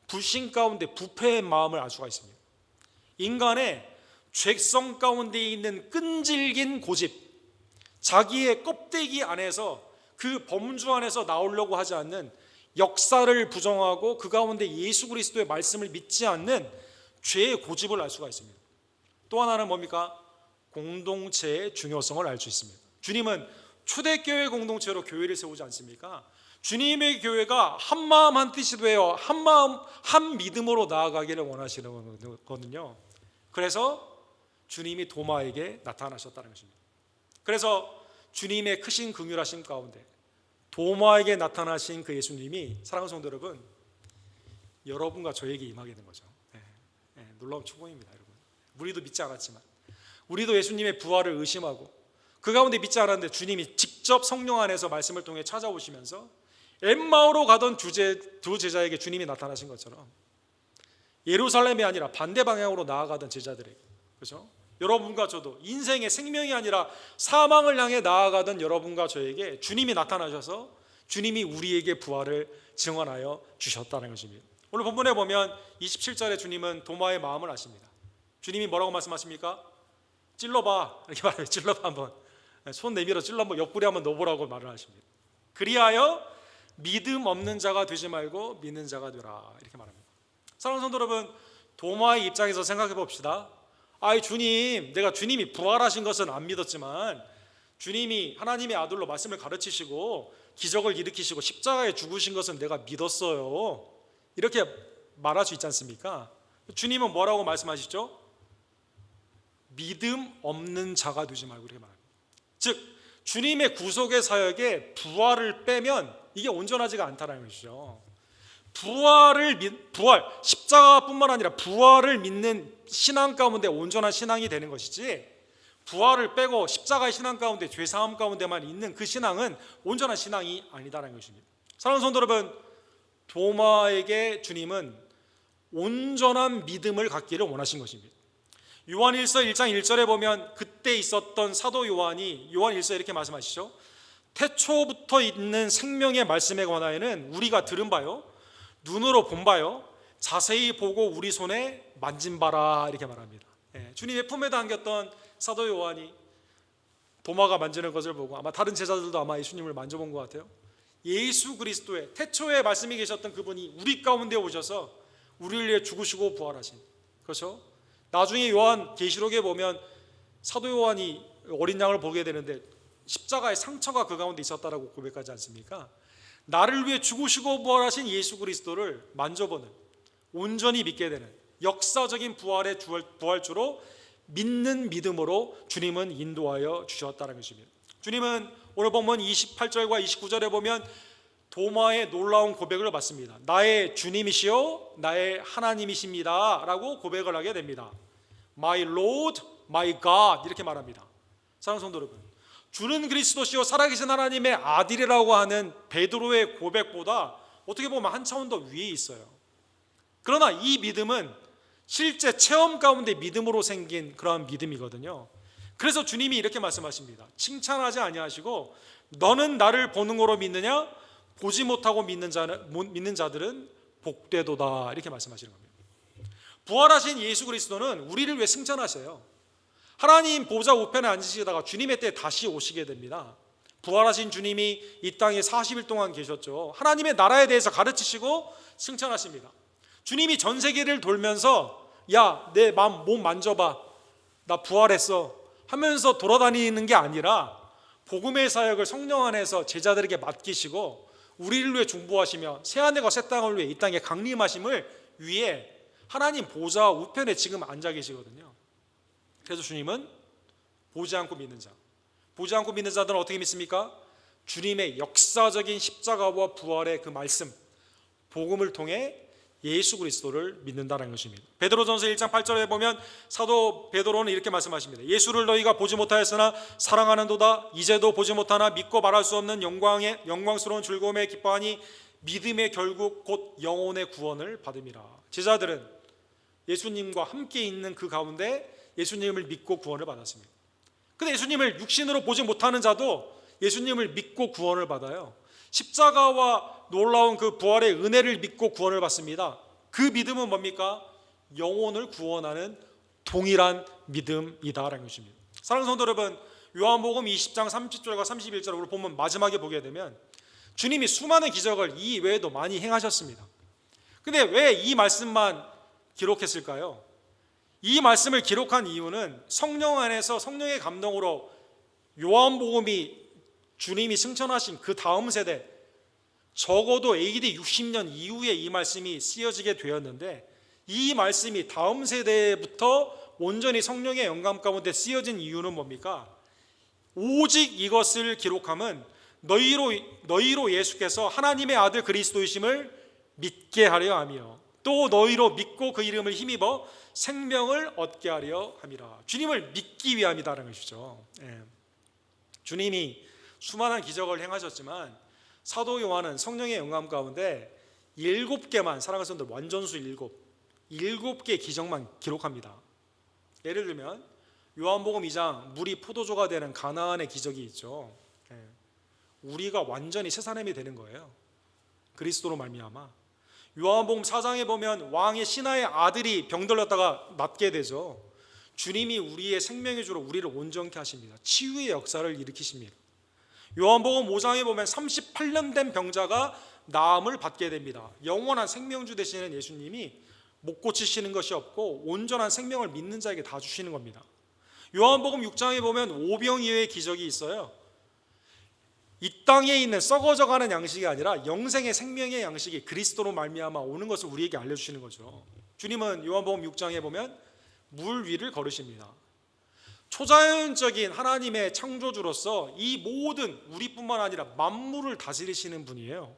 불신 가운데 부패의 마음을 알 수가 있습니다. 인간의 죄성 가운데 있는 끈질긴 고집, 자기의 껍데기 안에서 그 범주 안에서 나오려고 하지 않는, 역사를 부정하고 그 가운데 예수 그리스도의 말씀을 믿지 않는 죄의 고집을 알 수가 있습니다. 또 하나는 뭡니까? 공동체의 중요성을 알 수 있습니다. 주님은 초대교회 공동체로 교회를 세우지 않습니까? 주님의 교회가 한 마음 한 뜻이 되어 한 마음 한 믿음으로 나아가기를 원하시는 거거든요. 그래서 주님이 도마에게 나타나셨다는 것입니다. 그래서 주님의 크신 긍휼하심 가운데 도마에게 나타나신 그 예수님이, 사랑하는 성도 여러분, 여러분과 저에게 임하게 된 거죠. 놀라운 축복입니다, 여러분. 우리도 믿지 않았지만, 우리도 예수님의 부활을 의심하고 그 가운데 믿지 않았는데 주님이 직접 성령 안에서 말씀을 통해 찾아오시면서 엠마오로 가던 두 제자에게 주님이 나타나신 것처럼 예루살렘이 아니라 반대 방향으로 나아가던 제자들에게, 그렇죠? 여러분과 저도 인생의 생명이 아니라 사망을 향해 나아가던 여러분과 저에게 주님이 나타나셔서 주님이 우리에게 부활을 증언하여 주셨다는 것입니다. 오늘 본문에 보면 27절에 주님은 도마의 마음을 아십니다. 주님이 뭐라고 말씀하십니까? 찔러봐, 이렇게 말해요. 찔러봐, 한번 손 내밀어 찔러 한번 옆구리 한번 넣어보라고 말을 하십니다. 그리하여 믿음 없는 자가 되지 말고 믿는 자가 되라, 이렇게 말합니다. 사랑하는 성도 여러분, 도마의 입장에서 생각해 봅시다. 아이 주님, 내가 주님이 부활하신 것은 안 믿었지만 주님이 하나님의 아들로 말씀을 가르치시고 기적을 일으키시고 십자가에 죽으신 것은 내가 믿었어요, 이렇게 말할 수 있지 않습니까? 주님은 뭐라고 말씀하시죠? 믿음 없는 자가 되지 말고, 이렇게 말합니다. 즉 주님의 구속의 사역에 부활을 빼면 이게 온전하지가 않다는 것이죠. 부활, 십자가뿐만 아니라 부활을 믿는 신앙 가운데 온전한 신앙이 되는 것이지, 부활을 빼고 십자가의 신앙 가운데 죄사함 가운데만 있는 그 신앙은 온전한 신앙이 아니다라는 것입니다. 사랑하는 성도 여러분, 도마에게 주님은 온전한 믿음을 갖기를 원하신 것입니다. 요한일서 1장 1절에 보면 그때 있었던 사도 요한이 요한일서 이렇게 말씀하시죠. 태초부터 있는 생명의 말씀에 관하여는 우리가 들은 바요, 눈으로 본 바요, 자세히 보고 우리 손에 만진 바라, 이렇게 말합니다. 주님의 품에 담겼던 사도 요한이 도마가 만지는 것을 보고, 아마 다른 제자들도 아마 예수님을 만져본 것 같아요. 예수 그리스도의 태초에 말씀이 계셨던 그분이 우리 가운데 오셔서 우리를 위해 죽으시고 부활하신, 그렇죠? 나중에 요한 계시록에 보면 사도 요한이 어린 양을 보게 되는데 십자가의 상처가 그 가운데 있었다라고 고백하지 않습니까? 나를 위해 죽으시고 부활하신 예수 그리스도를 만져보는, 온전히 믿게 되는 역사적인 부활의 부활주로 믿는 믿음으로 주님은 인도하여 주셨다는 것입니다. 주님은 오늘 본문 28절과 29절에 보면 도마의 놀라운 고백을 받습니다. 나의 주님이시요 나의 하나님이십니다 라고 고백을 하게 됩니다. My Lord, my God, 이렇게 말합니다. 사랑하는 성도 여러분, 주는 그리스도시요 살아계신 하나님의 아들이라고 하는 베드로의 고백보다 어떻게 보면 한 차원 더 위에 있어요. 그러나 이 믿음은 실제 체험 가운데 믿음으로 생긴 그러한 믿음이거든요. 그래서 주님이 이렇게 말씀하십니다. 칭찬하지 아니하시고 너는 나를 보는 거로 믿느냐? 보지 못하고 믿는 자들은 복되도다, 이렇게 말씀하시는 겁니다. 부활하신 예수 그리스도는 우리를 왜 칭찬하세요? 하나님 보좌 우편에 앉으시다가 주님의 때 다시 오시게 됩니다. 부활하신 주님이 이 땅에 40일 동안 계셨죠. 하나님의 나라에 대해서 가르치시고 칭찬하십니다. 주님이 전 세계를 돌면서 야, 내 몸 만져봐, 나 부활했어 하면서 돌아다니는 게 아니라 복음의 사역을 성령 안에서 제자들에게 맡기시고 우리를 위해 중보하시며 새하늘과 새 땅을 위해 이 땅에 강림하심을 위해 하나님 보좌 우편에 지금 앉아 계시거든요. 그래서 주님은 보지 않고 믿는 자, 보지 않고 믿는 자들은 어떻게 믿습니까? 주님의 역사적인 십자가와 부활의 그 말씀, 복음을 통해 예수 그리스도를 믿는다는 것입니다. 베드로전서 1장 8절에 보면 사도 베드로는 이렇게 말씀하십니다. 예수를 너희가 보지 못하였으나 사랑하는도다. 이제도 보지 못하나 믿고 말할 수 없는 영광스러운 즐거움에 기뻐하니 믿음의 결국 곧 영혼의 구원을 받음이라. 제자들은 예수님과 함께 있는 그 가운데 예수님을 믿고 구원을 받았습니다. 근데 예수님을 육신으로 보지 못하는 자도 예수님을 믿고 구원을 받아요. 십자가와 놀라운 그 부활의 은혜를 믿고 구원을 받습니다. 그 믿음은 뭡니까? 영혼을 구원하는 동일한 믿음이다라는 것입니다. 사랑하는 성도 여러분, 요한복음 20장 30절과 31절을 우리 보면 마지막에 보게 되면 주님이 수많은 기적을 이 외에도 많이 행하셨습니다. 근데 왜 이 말씀만 기록했을까요? 이 말씀을 기록한 이유는 성령 안에서 성령의 감동으로 요한복음이 주님이 승천하신 그 다음 세대, 적어도 AD 60년 이후에 이 말씀이 쓰여지게 되었는데, 이 말씀이 다음 세대부터 온전히 성령의 영감 가운데 쓰여진 이유는 뭡니까? 오직 이것을 기록함은 너희로 예수께서 하나님의 아들 그리스도이심을 믿게 하려 하며 또 너희로 믿고 그 이름을 힘입어 생명을 얻게 하려 함이라. 주님을 믿기 위함이다라는 것이죠. 주님이 수많은 기적을 행하셨지만 사도 요한은 성령의 영감 가운데 7개만, 사랑하는 성도들, 완전수 7개 기적만 기록합니다. 예를 들면 요한복음 2장 물이 포도주가 되는 가나안의 기적이 있죠. 우리가 완전히 새 사람이 되는 거예요. 그리스도로 말미암아. 요한복음 4장에 보면 왕의 신하의 아들이 병들었다가 낫게 되죠. 주님이 우리의 생명의 주로 우리를 온전케 하십니다. 치유의 역사를 일으키십니다. 요한복음 5장에 보면 38년 된 병자가 나음을 받게 됩니다. 영원한 생명주 되시는 예수님이 못 고치시는 것이 없고 온전한 생명을 믿는 자에게 다 주시는 겁니다. 요한복음 6장에 보면 오병이어의 기적이 있어요. 이 땅에 있는 썩어져가는 양식이 아니라 영생의 생명의 양식이 그리스도로 말미암아 오는 것을 우리에게 알려주시는 거죠. 주님은 요한복음 6장에 보면 물 위를 걸으십니다. 초자연적인 하나님의 창조주로서 이 모든 우리뿐만 아니라 만물을 다스리시는 분이에요.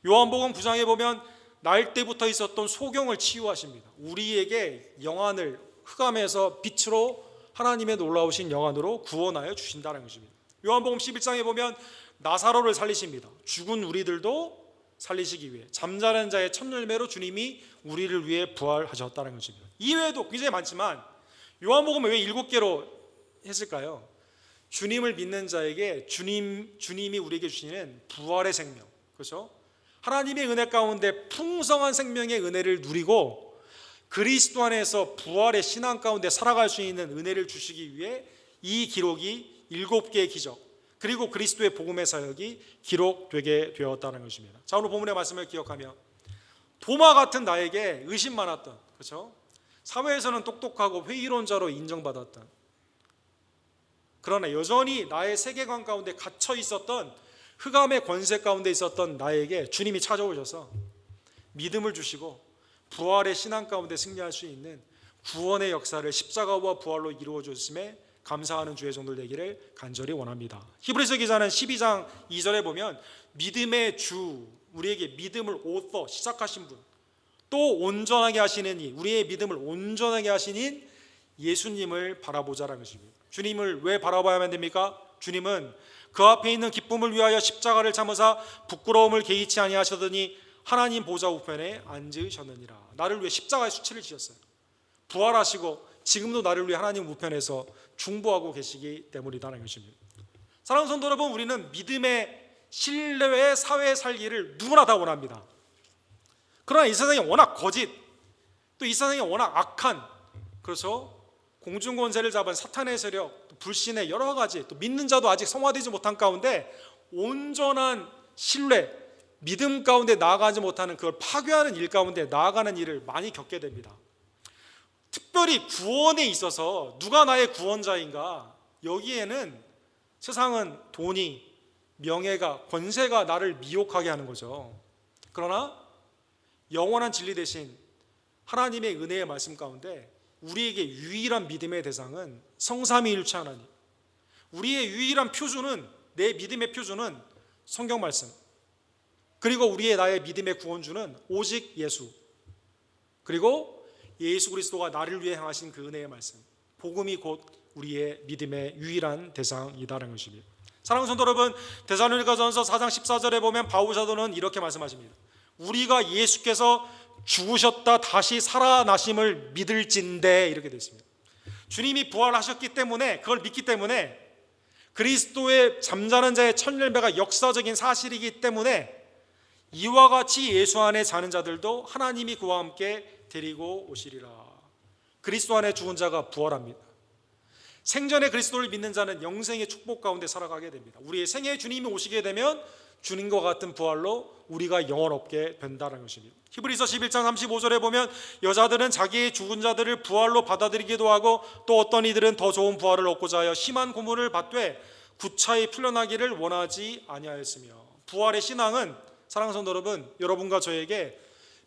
요한복음 9장에 보면 날 때부터 있었던 소경을 치유하십니다. 우리에게 영안을 흑암에서 빛으로 하나님의 놀라우신 영안으로 구원하여 주신다는 것입니다. 요한복음 11장에 보면 나사로를 살리십니다. 죽은 우리들도 살리시기 위해 잠자는 자의 첫 열매로 주님이 우리를 위해 부활하셨다는 것입니다. 이외에도 굉장히 많지만 요한복음을 왜 7개로 했을까요? 주님을 믿는 자에게 주님이 우리에게 주시는 부활의 생명, 그렇죠? 하나님의 은혜 가운데 풍성한 생명의 은혜를 누리고 그리스도 안에서 부활의 신앙 가운데 살아갈 수 있는 은혜를 주시기 위해 이 기록이 7개의 기적 그리고 그리스도의 복음의 사역이 기록되게 되었다는 것입니다. 자, 오늘 본문의 말씀을 기억하며 도마 같은 나에게 의심 많았던, 그렇죠? 사회에서는 똑똑하고 회의론자로 인정받았던, 그러나 여전히 나의 세계관 가운데 갇혀 있었던 흑암의 권세 가운데 있었던 나에게 주님이 찾아오셔서 믿음을 주시고 부활의 신앙 가운데 승리할 수 있는 구원의 역사를 십자가와 부활로 이루어 주심에 감사하는 주의 종들 되기를 간절히 원합니다. 히브리서 기자는 12장 2절에 보면 믿음의 주, 우리에게 믿음을 오더 시작하신 분, 또 온전하게 하시는 이, 우리의 믿음을 온전하게 하시는 예수님을 바라보자라는 것입니다. 주님을 왜 바라봐야만 됩니까? 주님은 그 앞에 있는 기쁨을 위하여 십자가를 참으사 부끄러움을 개의치 아니하시더니 하나님 보좌 우편에 앉으셨느니라. 나를 위해 십자가의 수치를 지셨어요. 부활하시고 지금도 나를 위해 하나님 우편에서 중보하고 계시기 때문이라는 것입니다. 사랑하는 성도 여러분, 우리는 믿음의 신뢰의 사회 살기를 누구나 다 원합니다. 그러나 이 세상이 워낙 거짓, 또 이 세상이 워낙 악한, 그렇죠? 공중권세를 잡은 사탄의 세력, 불신의 여러 가지, 또 믿는 자도 아직 성화되지 못한 가운데 온전한 신뢰, 믿음 가운데 나아가지 못하는 그걸 파괴하는 일 가운데 나아가는 일을 많이 겪게 됩니다. 특별히 구원에 있어서 누가 나의 구원자인가? 여기에는 세상은 돈이, 명예가, 권세가 나를 미혹하게 하는 거죠. 그러나 영원한 진리 대신 하나님의 은혜의 말씀 가운데 우리에게 유일한 믿음의 대상은 성삼위일체 하나님, 우리의 유일한 표준은, 내 믿음의 표준은 성경 말씀, 그리고 우리의 나의 믿음의 구원주는 오직 예수, 그리고 예수 그리스도가 나를 위해 행하신 그 은혜의 말씀, 복음이 곧 우리의 믿음의 유일한 대상이다라는 것입니다. 사랑하는 성도 여러분, 데살로니가전서 4장 14절에 보면 바울 사도는 이렇게 말씀하십니다. 우리가 예수께서 죽으셨다 다시 살아나심을 믿을진대, 이렇게 되어 있습니다. 주님이 부활하셨기 때문에, 그걸 믿기 때문에, 그리스도의 잠자는 자의 첫 열매가 역사적인 사실이기 때문에 이와 같이 예수 안에 사는 자들도 하나님이 그와 함께 데리고 오시리라. 그리스도 안에 죽은 자가 부활합니다. 생전에 그리스도를 믿는 자는 영생의 축복 가운데 살아가게 됩니다. 우리의 생애에 주님이 오시게 되면 주님과 같은 부활로 우리가 영원롭게 된다는 것입니다. 히브리서 11장 35절에 보면 여자들은 자기의 죽은 자들을 부활로 받아들이기도 하고 또 어떤 이들은 더 좋은 부활을 얻고자 하여 심한 고문을 받되 구차히 풀려나기를 원하지 아니하였으며, 부활의 신앙은 사랑하는 성도 여러분, 여러분과 저에게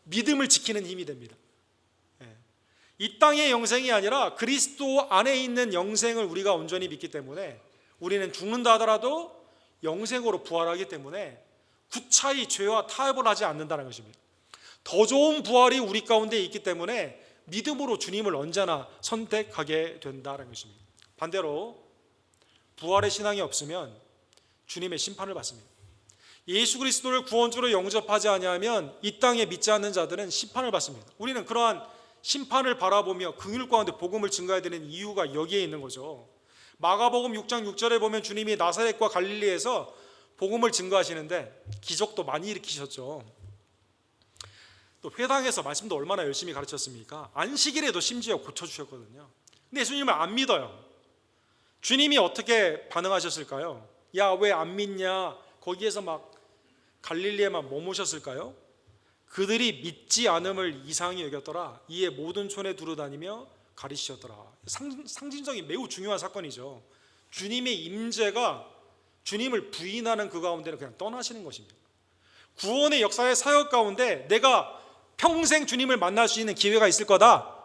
믿음을 지키는 힘이 됩니다. 이 땅의 영생이 아니라 그리스도 안에 있는 영생을 우리가 온전히 믿기 때문에 우리는 죽는다 하더라도 영생으로 부활하기 때문에 구차히 죄와 타협을 하지 않는다는 것입니다. 더 좋은 부활이 우리 가운데 있기 때문에 믿음으로 주님을 언제나 선택하게 된다는 것입니다. 반대로 부활의 신앙이 없으면 주님의 심판을 받습니다. 예수 그리스도를 구원주로 영접하지 아니하면 이 땅에 믿지 않는 자들은 심판을 받습니다. 우리는 그러한 심판을 바라보며 긍휼 가운데 복음을 증거해야 되는 이유가 여기에 있는 거죠. 마가복음 6장 6절에 보면 주님이 나사렛과 갈릴리에서 복음을 증거하시는데 기적도 많이 일으키셨죠. 또 회당에서 말씀도 얼마나 열심히 가르쳤습니까? 안식일에도 심지어 고쳐주셨거든요. 근데 예수님을 안 믿어요. 주님이 어떻게 반응하셨을까요? 야, 왜 안 믿냐? 거기에서 막 갈릴리에만 머무셨을까요? 그들이 믿지 않음을 이상히 여겼더라. 이에 모든 촌에 두루다니며 가르치셨더라. 상징적인 매우 중요한 사건이죠. 주님의 임재가 주님을 부인하는 그 가운데는 그냥 떠나시는 것입니다. 구원의 역사의 사역 가운데 내가 평생 주님을 만날 수 있는 기회가 있을 거다.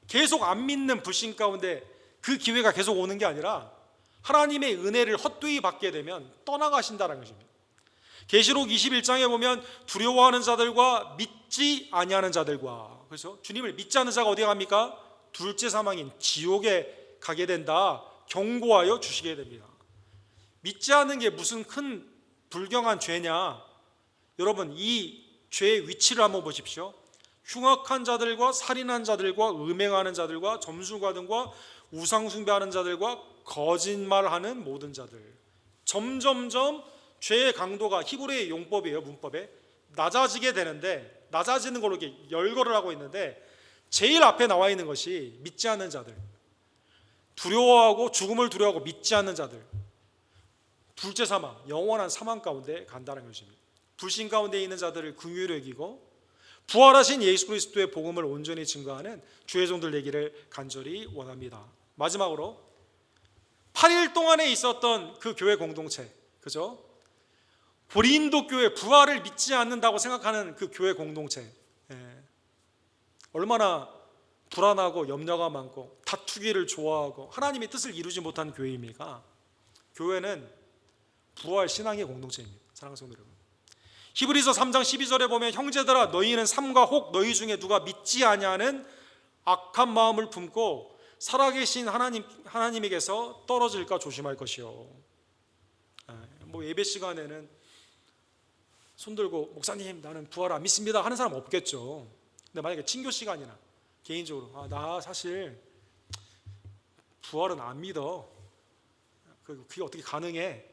계속 안 믿는 불신 가운데 그 기회가 계속 오는 게 아니라 하나님의 은혜를 헛되이 받게 되면 떠나가신다는 것입니다. 계시록 21장에 보면 두려워하는 자들과 믿지 아니하는 자들과, 그래서 주님을 믿지 않는 자가 어디 갑니까? 둘째 사망인 지옥에 가게 된다 경고하여 주시게 됩니다. 믿지 않는 게 무슨 큰 불경한 죄냐? 여러분, 이 죄의 위치를 한번 보십시오. 흉악한 자들과 살인한 자들과 음행하는 자들과 점술가등과 우상숭배하는 자들과 거짓말하는 모든 자들, 점점점 죄의 강도가, 히브리의 용법이에요, 문법에 낮아지게 되는데, 낮아지는 걸로 이렇게 열거를 하고 있는데, 제일 앞에 나와 있는 것이 믿지 않는 자들, 두려워하고 죽음을 두려워하고 믿지 않는 자들, 둘째 사망, 영원한 사망 가운데 간다는 것입니다. 불신 가운데 있는 자들을 긍휼히 여기고 부활하신 예수 그리스도의 복음을 온전히 증거하는 주의 종들 되기를 간절히 원합니다. 마지막으로 8일 동안에 있었던 그 교회 공동체, 그죠? 고린도 교회, 부활을 믿지 않는다고 생각하는 그 교회 공동체, 얼마나 불안하고 염려가 많고 다투기를 좋아하고 하나님의 뜻을 이루지 못한 교회입니까? 교회는 부활 신앙의 공동체입니다. 사랑하는 성도 여러분, 히브리서 3장 12절에 보면 형제들아 너희는 삼가 혹 너희 중에 누가 믿지 아니하는 악한 마음을 품고 살아계신 하나님에게서 떨어질까 조심할 것이요. 뭐 예배 시간에는 손들고 목사님 나는 부활 안 믿습니다 하는 사람 없겠죠. 근데 만약에 친교 시간이나 개인적으로 나 사실 부활은 안 믿어, 그게 어떻게 가능해,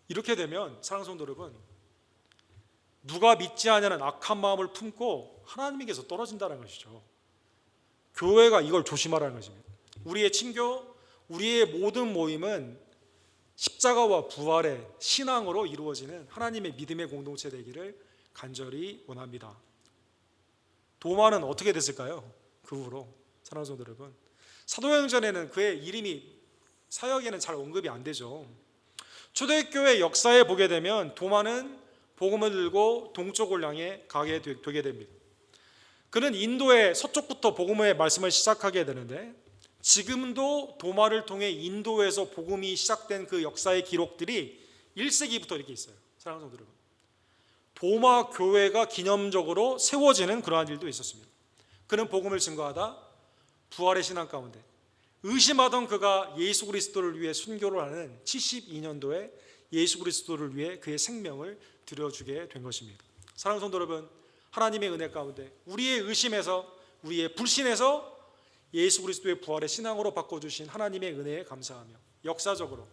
이렇게 되면 사랑하는 성도 여러분, 누가 믿지 않냐는 악한 마음을 품고 하나님에게서 떨어진다는 것이죠. 교회가 이걸 조심하라는 것입니다. 우리의 친교, 우리의 모든 모임은 십자가와 부활의 신앙으로 이루어지는 하나님의 믿음의 공동체 되기를 간절히 원합니다. 도마는 어떻게 됐을까요? 그 후로 사랑하는 성도 여러분, 사도행전에는 그의 이름이 사역에는 잘 언급이 안 되죠. 초대교회 역사에 보게 되면 도마는 복음을 들고 동쪽을 향해 가게 되게 됩니다. 그는 인도의 서쪽부터 복음의 말씀을 시작하게 되는데, 지금도 도마를 통해 인도에서 복음이 시작된 그 역사의 기록들이 1세기부터 이렇게 있어요. 사랑하는 성도 여러분, 도마 교회가 기념적으로 세워지는 그러한 일도 있었습니다. 그는 복음을 증거하다 부활의 신앙 가운데 의심하던 그가 예수 그리스도를 위해 순교를 하는 72년도에 예수 그리스도를 위해 그의 생명을 드려주게 된 것입니다. 사랑하는 성도 여러분, 하나님의 은혜 가운데 우리의 의심에서, 우리의 불신에서 예수 그리스도의 부활의 신앙으로 바꿔주신 하나님의 은혜에 감사하며, 역사적으로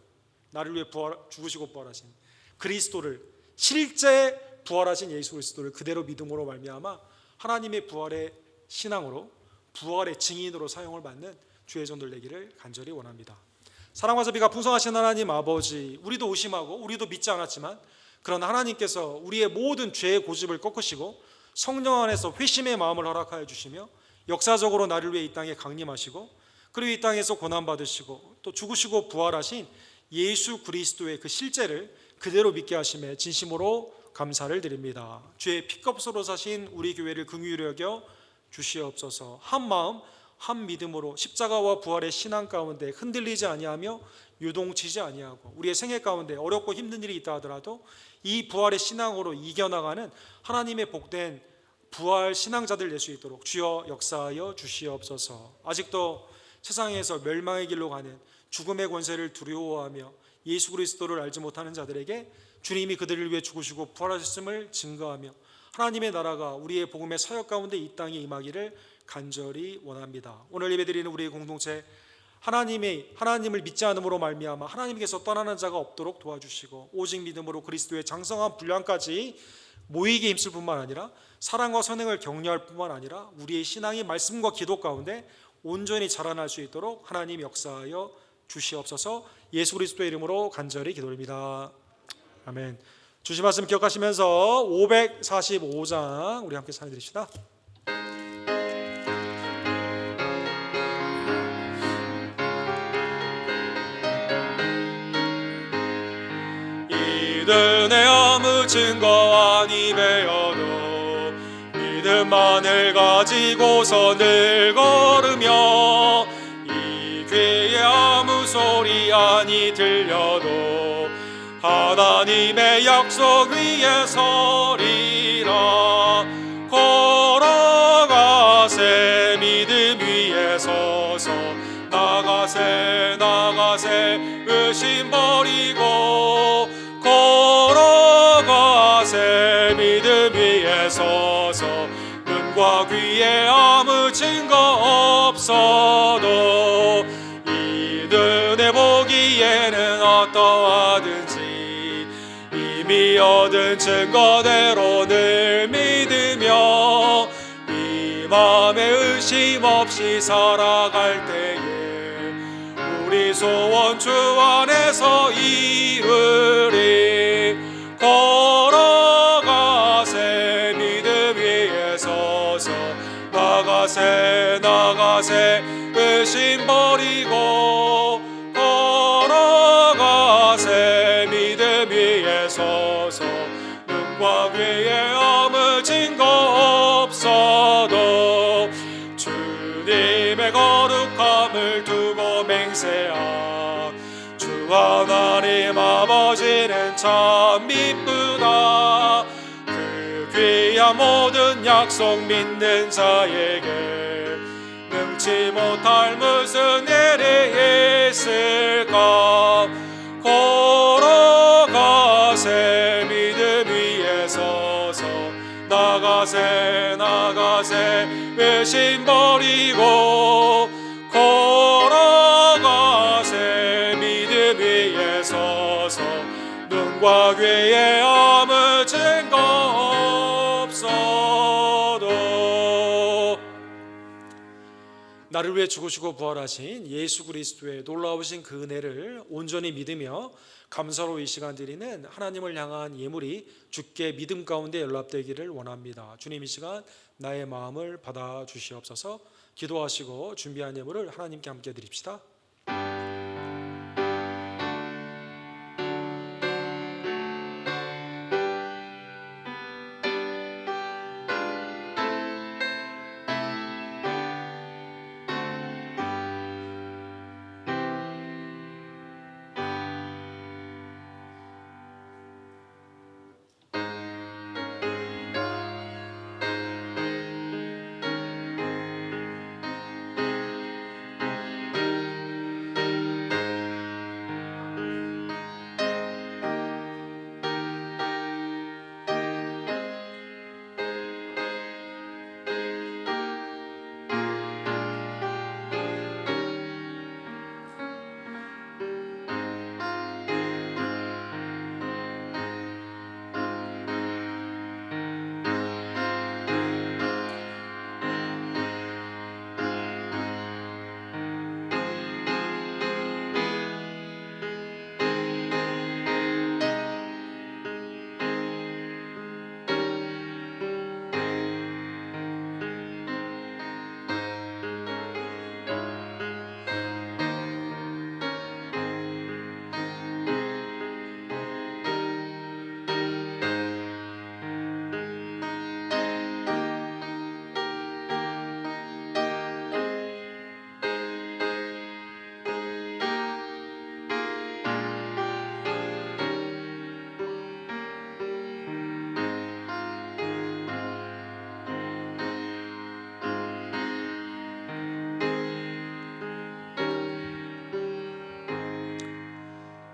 나를 위해 죽으시고 부활하신 그리스도를, 실제 부활하신 예수 그리스도를 그대로 믿음으로 말미암아 하나님의 부활의 신앙으로, 부활의 증인으로 사용을 받는 주의 종들 되기를 간절히 원합니다. 사랑과 자비가 풍성하신 하나님 아버지, 우리도 의심하고 우리도 믿지 않았지만 그러나 하나님께서 우리의 모든 죄의 고집을 꺾으시고 성령 안에서 회심의 마음을 허락하여 주시며 역사적으로 나를 위해 이 땅에 강림하시고, 그리고 이 땅에서 고난받으시고 또 죽으시고 부활하신 예수 그리스도의 그 실제를 그대로 믿게 하심에 진심으로 감사를 드립니다. 주의 피값으로 사신 우리 교회를 긍휼히 여겨 주시옵소서. 한 마음 한 믿음으로 십자가와 부활의 신앙 가운데 흔들리지 아니하며 유동치지 아니하고, 우리의 생애 가운데 어렵고 힘든 일이 있다 하더라도 이 부활의 신앙으로 이겨나가는 하나님의 복된 부활 신앙자들 될 수 있도록 주여 역사하여 주시옵소서. 아직도 세상에서 멸망의 길로 가는 죽음의 권세를 두려워하며 예수 그리스도를 알지 못하는 자들에게 주님이 그들을 위해 죽으시고 부활하셨음을 증거하며 하나님의 나라가 우리의 복음의 사역 가운데 이 땅에 임하기를 간절히 원합니다. 오늘 예배드리는 우리의 공동체, 하나님을 믿지 않음으로 말미암아 하나님께서 떠나는 자가 없도록 도와주시고, 오직 믿음으로 그리스도의 장성한 분량까지 모이게 힘쓸 뿐만 아니라 사랑과 선행을 격려할 뿐만 아니라 우리의 신앙이 말씀과 기도 가운데 온전히 자라날 수 있도록 하나님 역사하여 주시옵소서. 예수 그리스도의 이름으로 간절히 기도드립니다. 아멘. 주신 말씀 기억하시면서 545장 우리 함께 찬양드립시다. 이들 내 아무 증거 아니 배어도 믿음만을 가지고서 늘 걸으며 이 아니 들려도 하나님의 약속 위에 서리라. 걸어가세 믿음 위에 서서 나가세 의심 버리고 걸어가세 믿음 위에 서서 눈과 귀에 아무 증거 없어도 이 눈에 보기에는 어떠하든지 이미 얻은 증거대로 늘 믿으며 이 맘에 의심 없이 살아갈 때에 우리 소원 주 안에서 이루리. 걸어가세 믿음 위에 서서 나가세 의심 버리고 걸어가세 믿음 위에 서서 눈과 귀에 아무 증거 없어도 주님의 거룩함을 두고 맹세하. 주 하나님 아버지는 참 미쁘다. 그 귀한 모든 약속 믿는 자에게 능치 못할 무슨 일이 있을까. 걸어가세 믿음 위에 서서 나가세 의심 버리고 걸어가세 믿음 위에 서서 눈과 귀에 아무 증거 없어도. 나를 위해 죽으시고 부활하신 예수 그리스도의 놀라우신 그 은혜를 온전히 믿으며 감사로 이 시간 드리는 하나님을 향한 예물이 주께 믿음 가운데 연락되기를 원합니다. 주님, 이 시간 나의 마음을 받아 주시옵소서. 기도하시고 준비한 예물을 하나님께 함께 드립시다.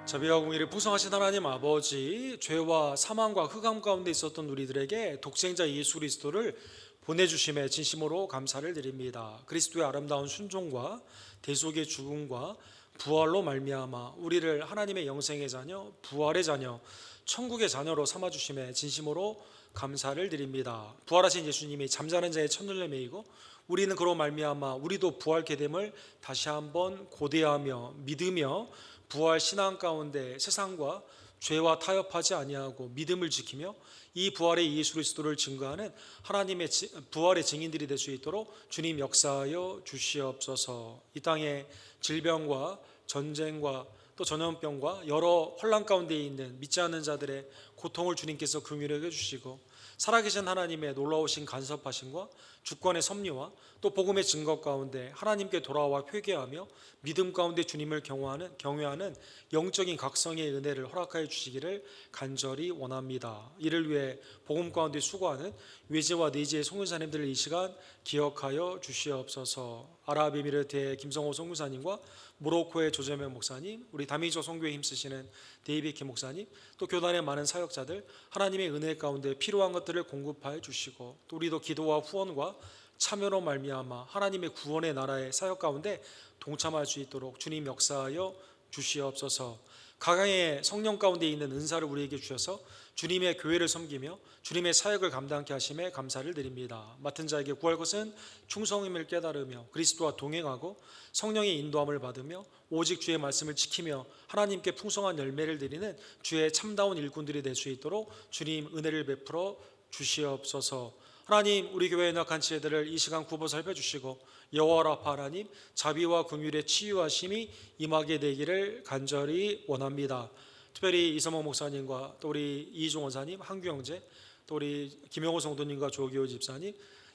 자비와 공의를 풍성하신 하나님 아버지, 죄와 사망과 흑암 가운데 있었던 우리들에게 독생자 예수 그리스도를 보내주심에 진심으로 감사를 드립니다. 그리스도의 아름다운 순종과 대속의 죽음과 부활로 말미암아 우리를 하나님의 영생의 자녀, 부활의 자녀, 천국의 자녀로 삼아주심에 진심으로 감사를 드립니다. 부활하신 예수님이 잠자는 자의 첫눈을 메이고 우리는 그로 말미암아 우리도 부활케 됨을 다시 한번 고대하며 믿으며 부활 신앙 가운데 세상과 죄와 타협하지 아니하고 믿음을 지키며 이 부활의 예수 그리스도를 증거하는 하나님의 부활의 증인들이 될 수 있도록 주님 역사하여 주시옵소서. 이 땅에 질병과 전쟁과 또 전염병과 여러 혼란 가운데 있는 믿지 않는 자들의 고통을 주님께서 긍휼히 여겨주시고 살아계신 하나님의 놀라우신 간섭하심과 주권의 섭리와 또 복음의 증거 가운데 하나님께 돌아와 회개하며 믿음 가운데 주님을 경외하는 영적인 각성의 은혜를 허락하여 주시기를 간절히 원합니다. 이를 위해 복음 가운데 수고하는 외제와 내지의 송교사님들을 이 시간 기억하여 주시옵소서. 아랍에미리트의 김성호 송교사님과 모로코의 조재명 목사님, 우리 다미조 선교에 힘쓰시는 데이비 김 목사님, 또 교단의 많은 사역자들 하나님의 은혜 가운데 필요한 것들을 공급하여 주시고 또 우리도 기도와 후원과 참여로 말미암아 하나님의 구원의 나라의 사역 가운데 동참할 수 있도록 주님 역사하여 주시옵소서. 각양의 성령 가운데 있는 은사를 우리에게 주셔서 주님의 교회를 섬기며 주님의 사역을 감당케 하심에 감사를 드립니다. 맡은 자에게 구할 것은 충성임을 깨달으며 그리스도와 동행하고 성령의 인도함을 받으며 오직 주의 말씀을 지키며 하나님께 풍성한 열매를 드리는 주의 참다운 일꾼들이 될 수 있도록 주님 은혜를 베풀어 주시옵소서. 하나님, 우리 교회의 연약한 지혜들을 이 시간 굽어 살펴주시고 여호와 라파 하나님 자비와 긍휼의 치유하심이 임하게 되기를 간절히 원합니다. 특별히 이성모 목사님과 또 우리 이종 원사님, 한규 형제, 또 우리 김영호 성도님과 조기호 집사님,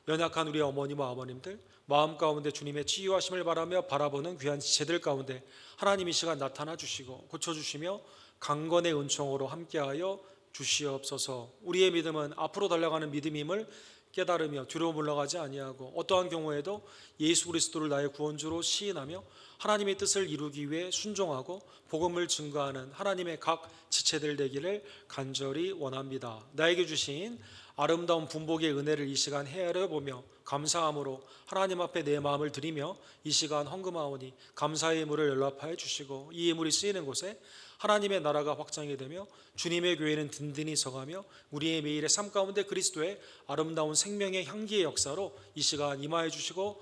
연약한 우리 어머니와 아버님들 마음 가운데 주님의 치유하심을 바라며 바라보는 귀한 지체들 가운데 하나님 이 시간 나타나 주시고 고쳐주시며 강건의 은총으로 함께하여 주시옵소서. 우리의 믿음은 앞으로 달려가는 믿음임을 깨달으며 뒤로 물러가지 아니하고 어떠한 경우에도 예수 그리스도를 나의 구원주로 시인하며 하나님의 뜻을 이루기 위해 순종하고 복음을 증거하는 하나님의 각 지체들 되기를 간절히 원합니다. 나에게 주신 아름다운 분복의 은혜를 이 시간 헤아려 보며 감사함으로 하나님 앞에 내 마음을 드리며 이 시간 헌금하오니 감사의 예물을 연락하여 주시고 이 예물이 쓰이는 곳에 하나님의 나라가 확장이 되며 주님의 교회는 든든히 서가며 우리의 매일의 삶 가운데 그리스도의 아름다운 생명의 향기의 역사로 이 시간 임하여 주시고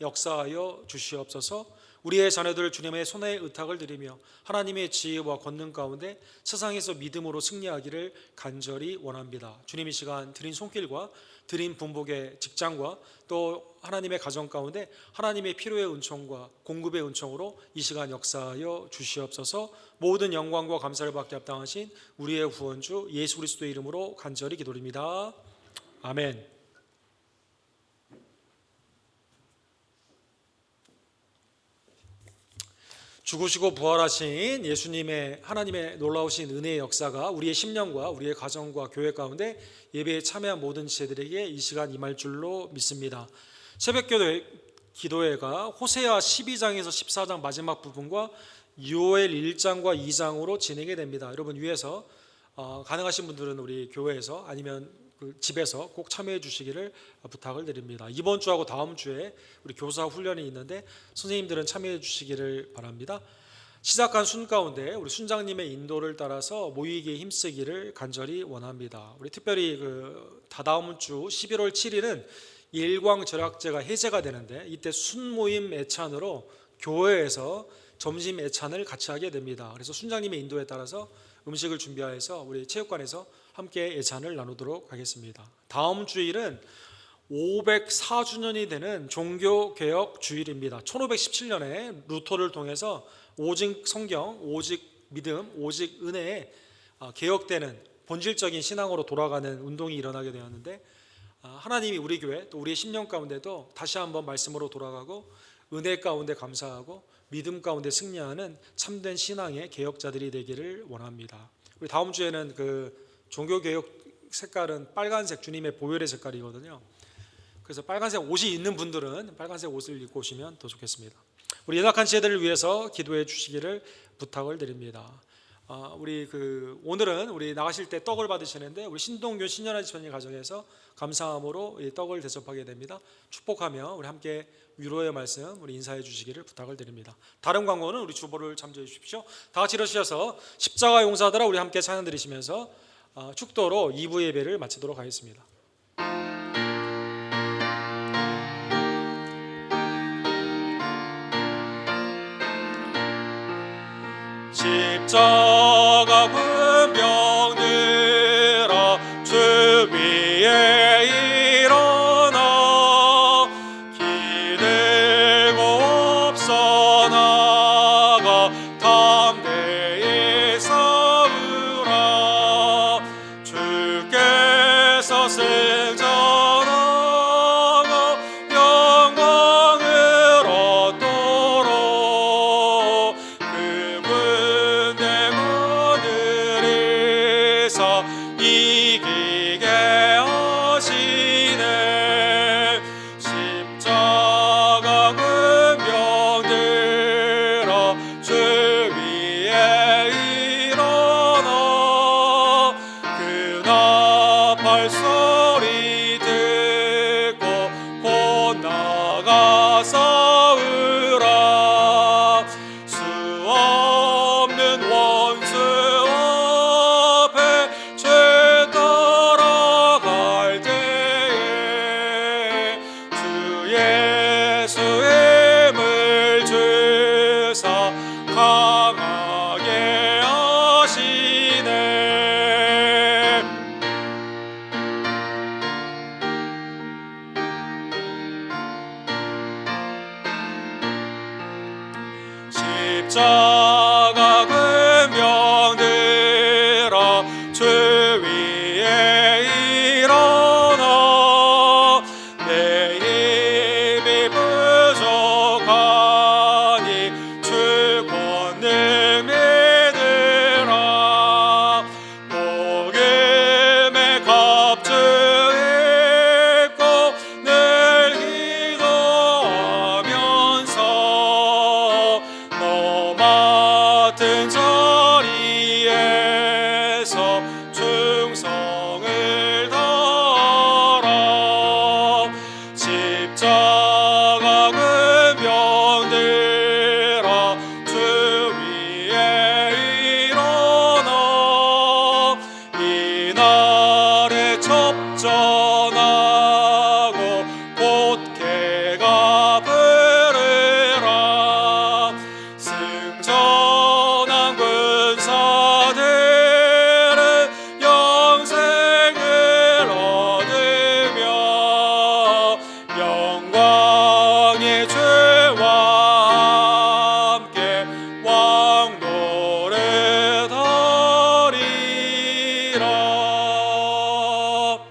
역사하여 주시옵소서. 우리의 자녀들 주님의 손에 의탁을 드리며 하나님의 지혜와 권능 가운데 세상에서 믿음으로 승리하기를 간절히 원합니다. 주님 이 시간 드린 손길과 드린 분복의 직장과 또 하나님의 가정 가운데 하나님의 필요의 은총과 공급의 은총으로 이 시간 역사하여 주시옵소서. 모든 영광과 감사를 받게 합당하신 우리의 구원주 예수 그리스도의 이름으로 간절히 기도드립니다. 아멘. 죽으시고 부활하신 예수님의 하나님의 놀라우신 은혜의 역사가 우리의 심령과 우리의 가정과 교회 가운데 예배에 참여한 모든 지체들에게 이 시간 임할 줄로 믿습니다. 새벽기도회가 호세아 12장에서 14장 마지막 부분과 요엘 1장과 2장으로 진행이 됩니다. 여러분 위에서 가능하신 분들은 우리 교회에서 아니면 집에서 꼭 참여해 주시기를 부탁을 드립니다. 이번 주하고 다음 주에 우리 교사 훈련이 있는데 선생님들은 참여해 주시기를 바랍니다. 시작한 순 가운데 우리 순장님의 인도를 따라서 모이기에 힘쓰기를 간절히 원합니다. 우리 특별히 다다음 주 11월 7일은 일광절약제가 해제가 되는데 이때 순모임 애찬으로 교회에서 점심 애찬을 같이 하게 됩니다. 그래서 순장님의 인도에 따라서 음식을 준비해서 우리 체육관에서 함께 애찬을 나누도록 하겠습니다. 다음 주일은 504주년이 되는 종교개혁 주일입니다. 1517년에 루터를 통해서 오직 성경, 오직 믿음, 오직 은혜에 개혁되는 본질적인 신앙으로 돌아가는 운동이 일어나게 되었는데 하나님이 우리 교회 또 우리의 심령 가운데도 다시 한번 말씀으로 돌아가고 은혜 가운데 감사하고 믿음 가운데 승리하는 참된 신앙의 개혁자들이 되기를 원합니다. 우리 다음 주에는 종교개혁 색깔은 빨간색 주님의 보혈의 색깔이거든요. 그래서 빨간색 옷이 있는 분들은 빨간색 옷을 입고 오시면 더 좋겠습니다. 우리 연약한 지체들을 위해서 기도해 주시기를 부탁을 드립니다. 오늘은 우리 나가실 때 떡을 받으시는데 우리 신동교 신년한 집사님 가정에서 감사함으로 이 떡을 대접하게 됩니다. 축복하며 우리 함께 위로의 말씀 우리 인사해 주시기를 부탁을 드립니다. 다른 광고는 우리 주보를 참조해 주십시오. 다 같이 일어서셔서 십자가 용사들아 우리 함께 찬양 드리시면서 축도로 2부 예배를 마치도록 하겠습니다. 십자가 군병들아 주 위에 일어나 기 들고 앞서 나가 담대 십자가 근병들아 주 위에 일어나 내 힘이 부족하니 주 권능 믿으라 복음의 갑주 입고 늘 기도하면서 너 맡은 자리에서 충성을 다하라 십자가 근병들아 주 위에 일어나 이날에 접전하고 곧 개가 부르라 승천한 군사들은 영생을 얻으며 영광의 주와 함께 왕노릇 하리라.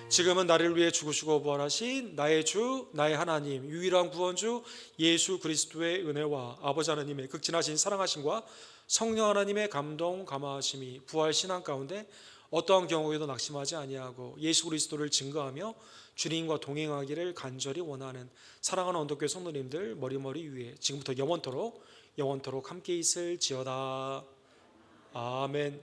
지금은 나를 위해 죽으시고 부활하신 나의 주 나의 하나님 유일한 구원주 예수 그리스도의 은혜와 아버지 하나님의 극진하신 사랑하심과 성령 하나님의 감동 감화하심이 부활 신앙 가운데 어떠한 경우에도 낙심하지 아니하고 예수 그리스도를 증거하며 주님과 동행하기를 간절히 원하는 사랑하는 언덕교회 성도님들 머리머리 위에 지금부터 영원토록 함께 있을지어다. 아멘.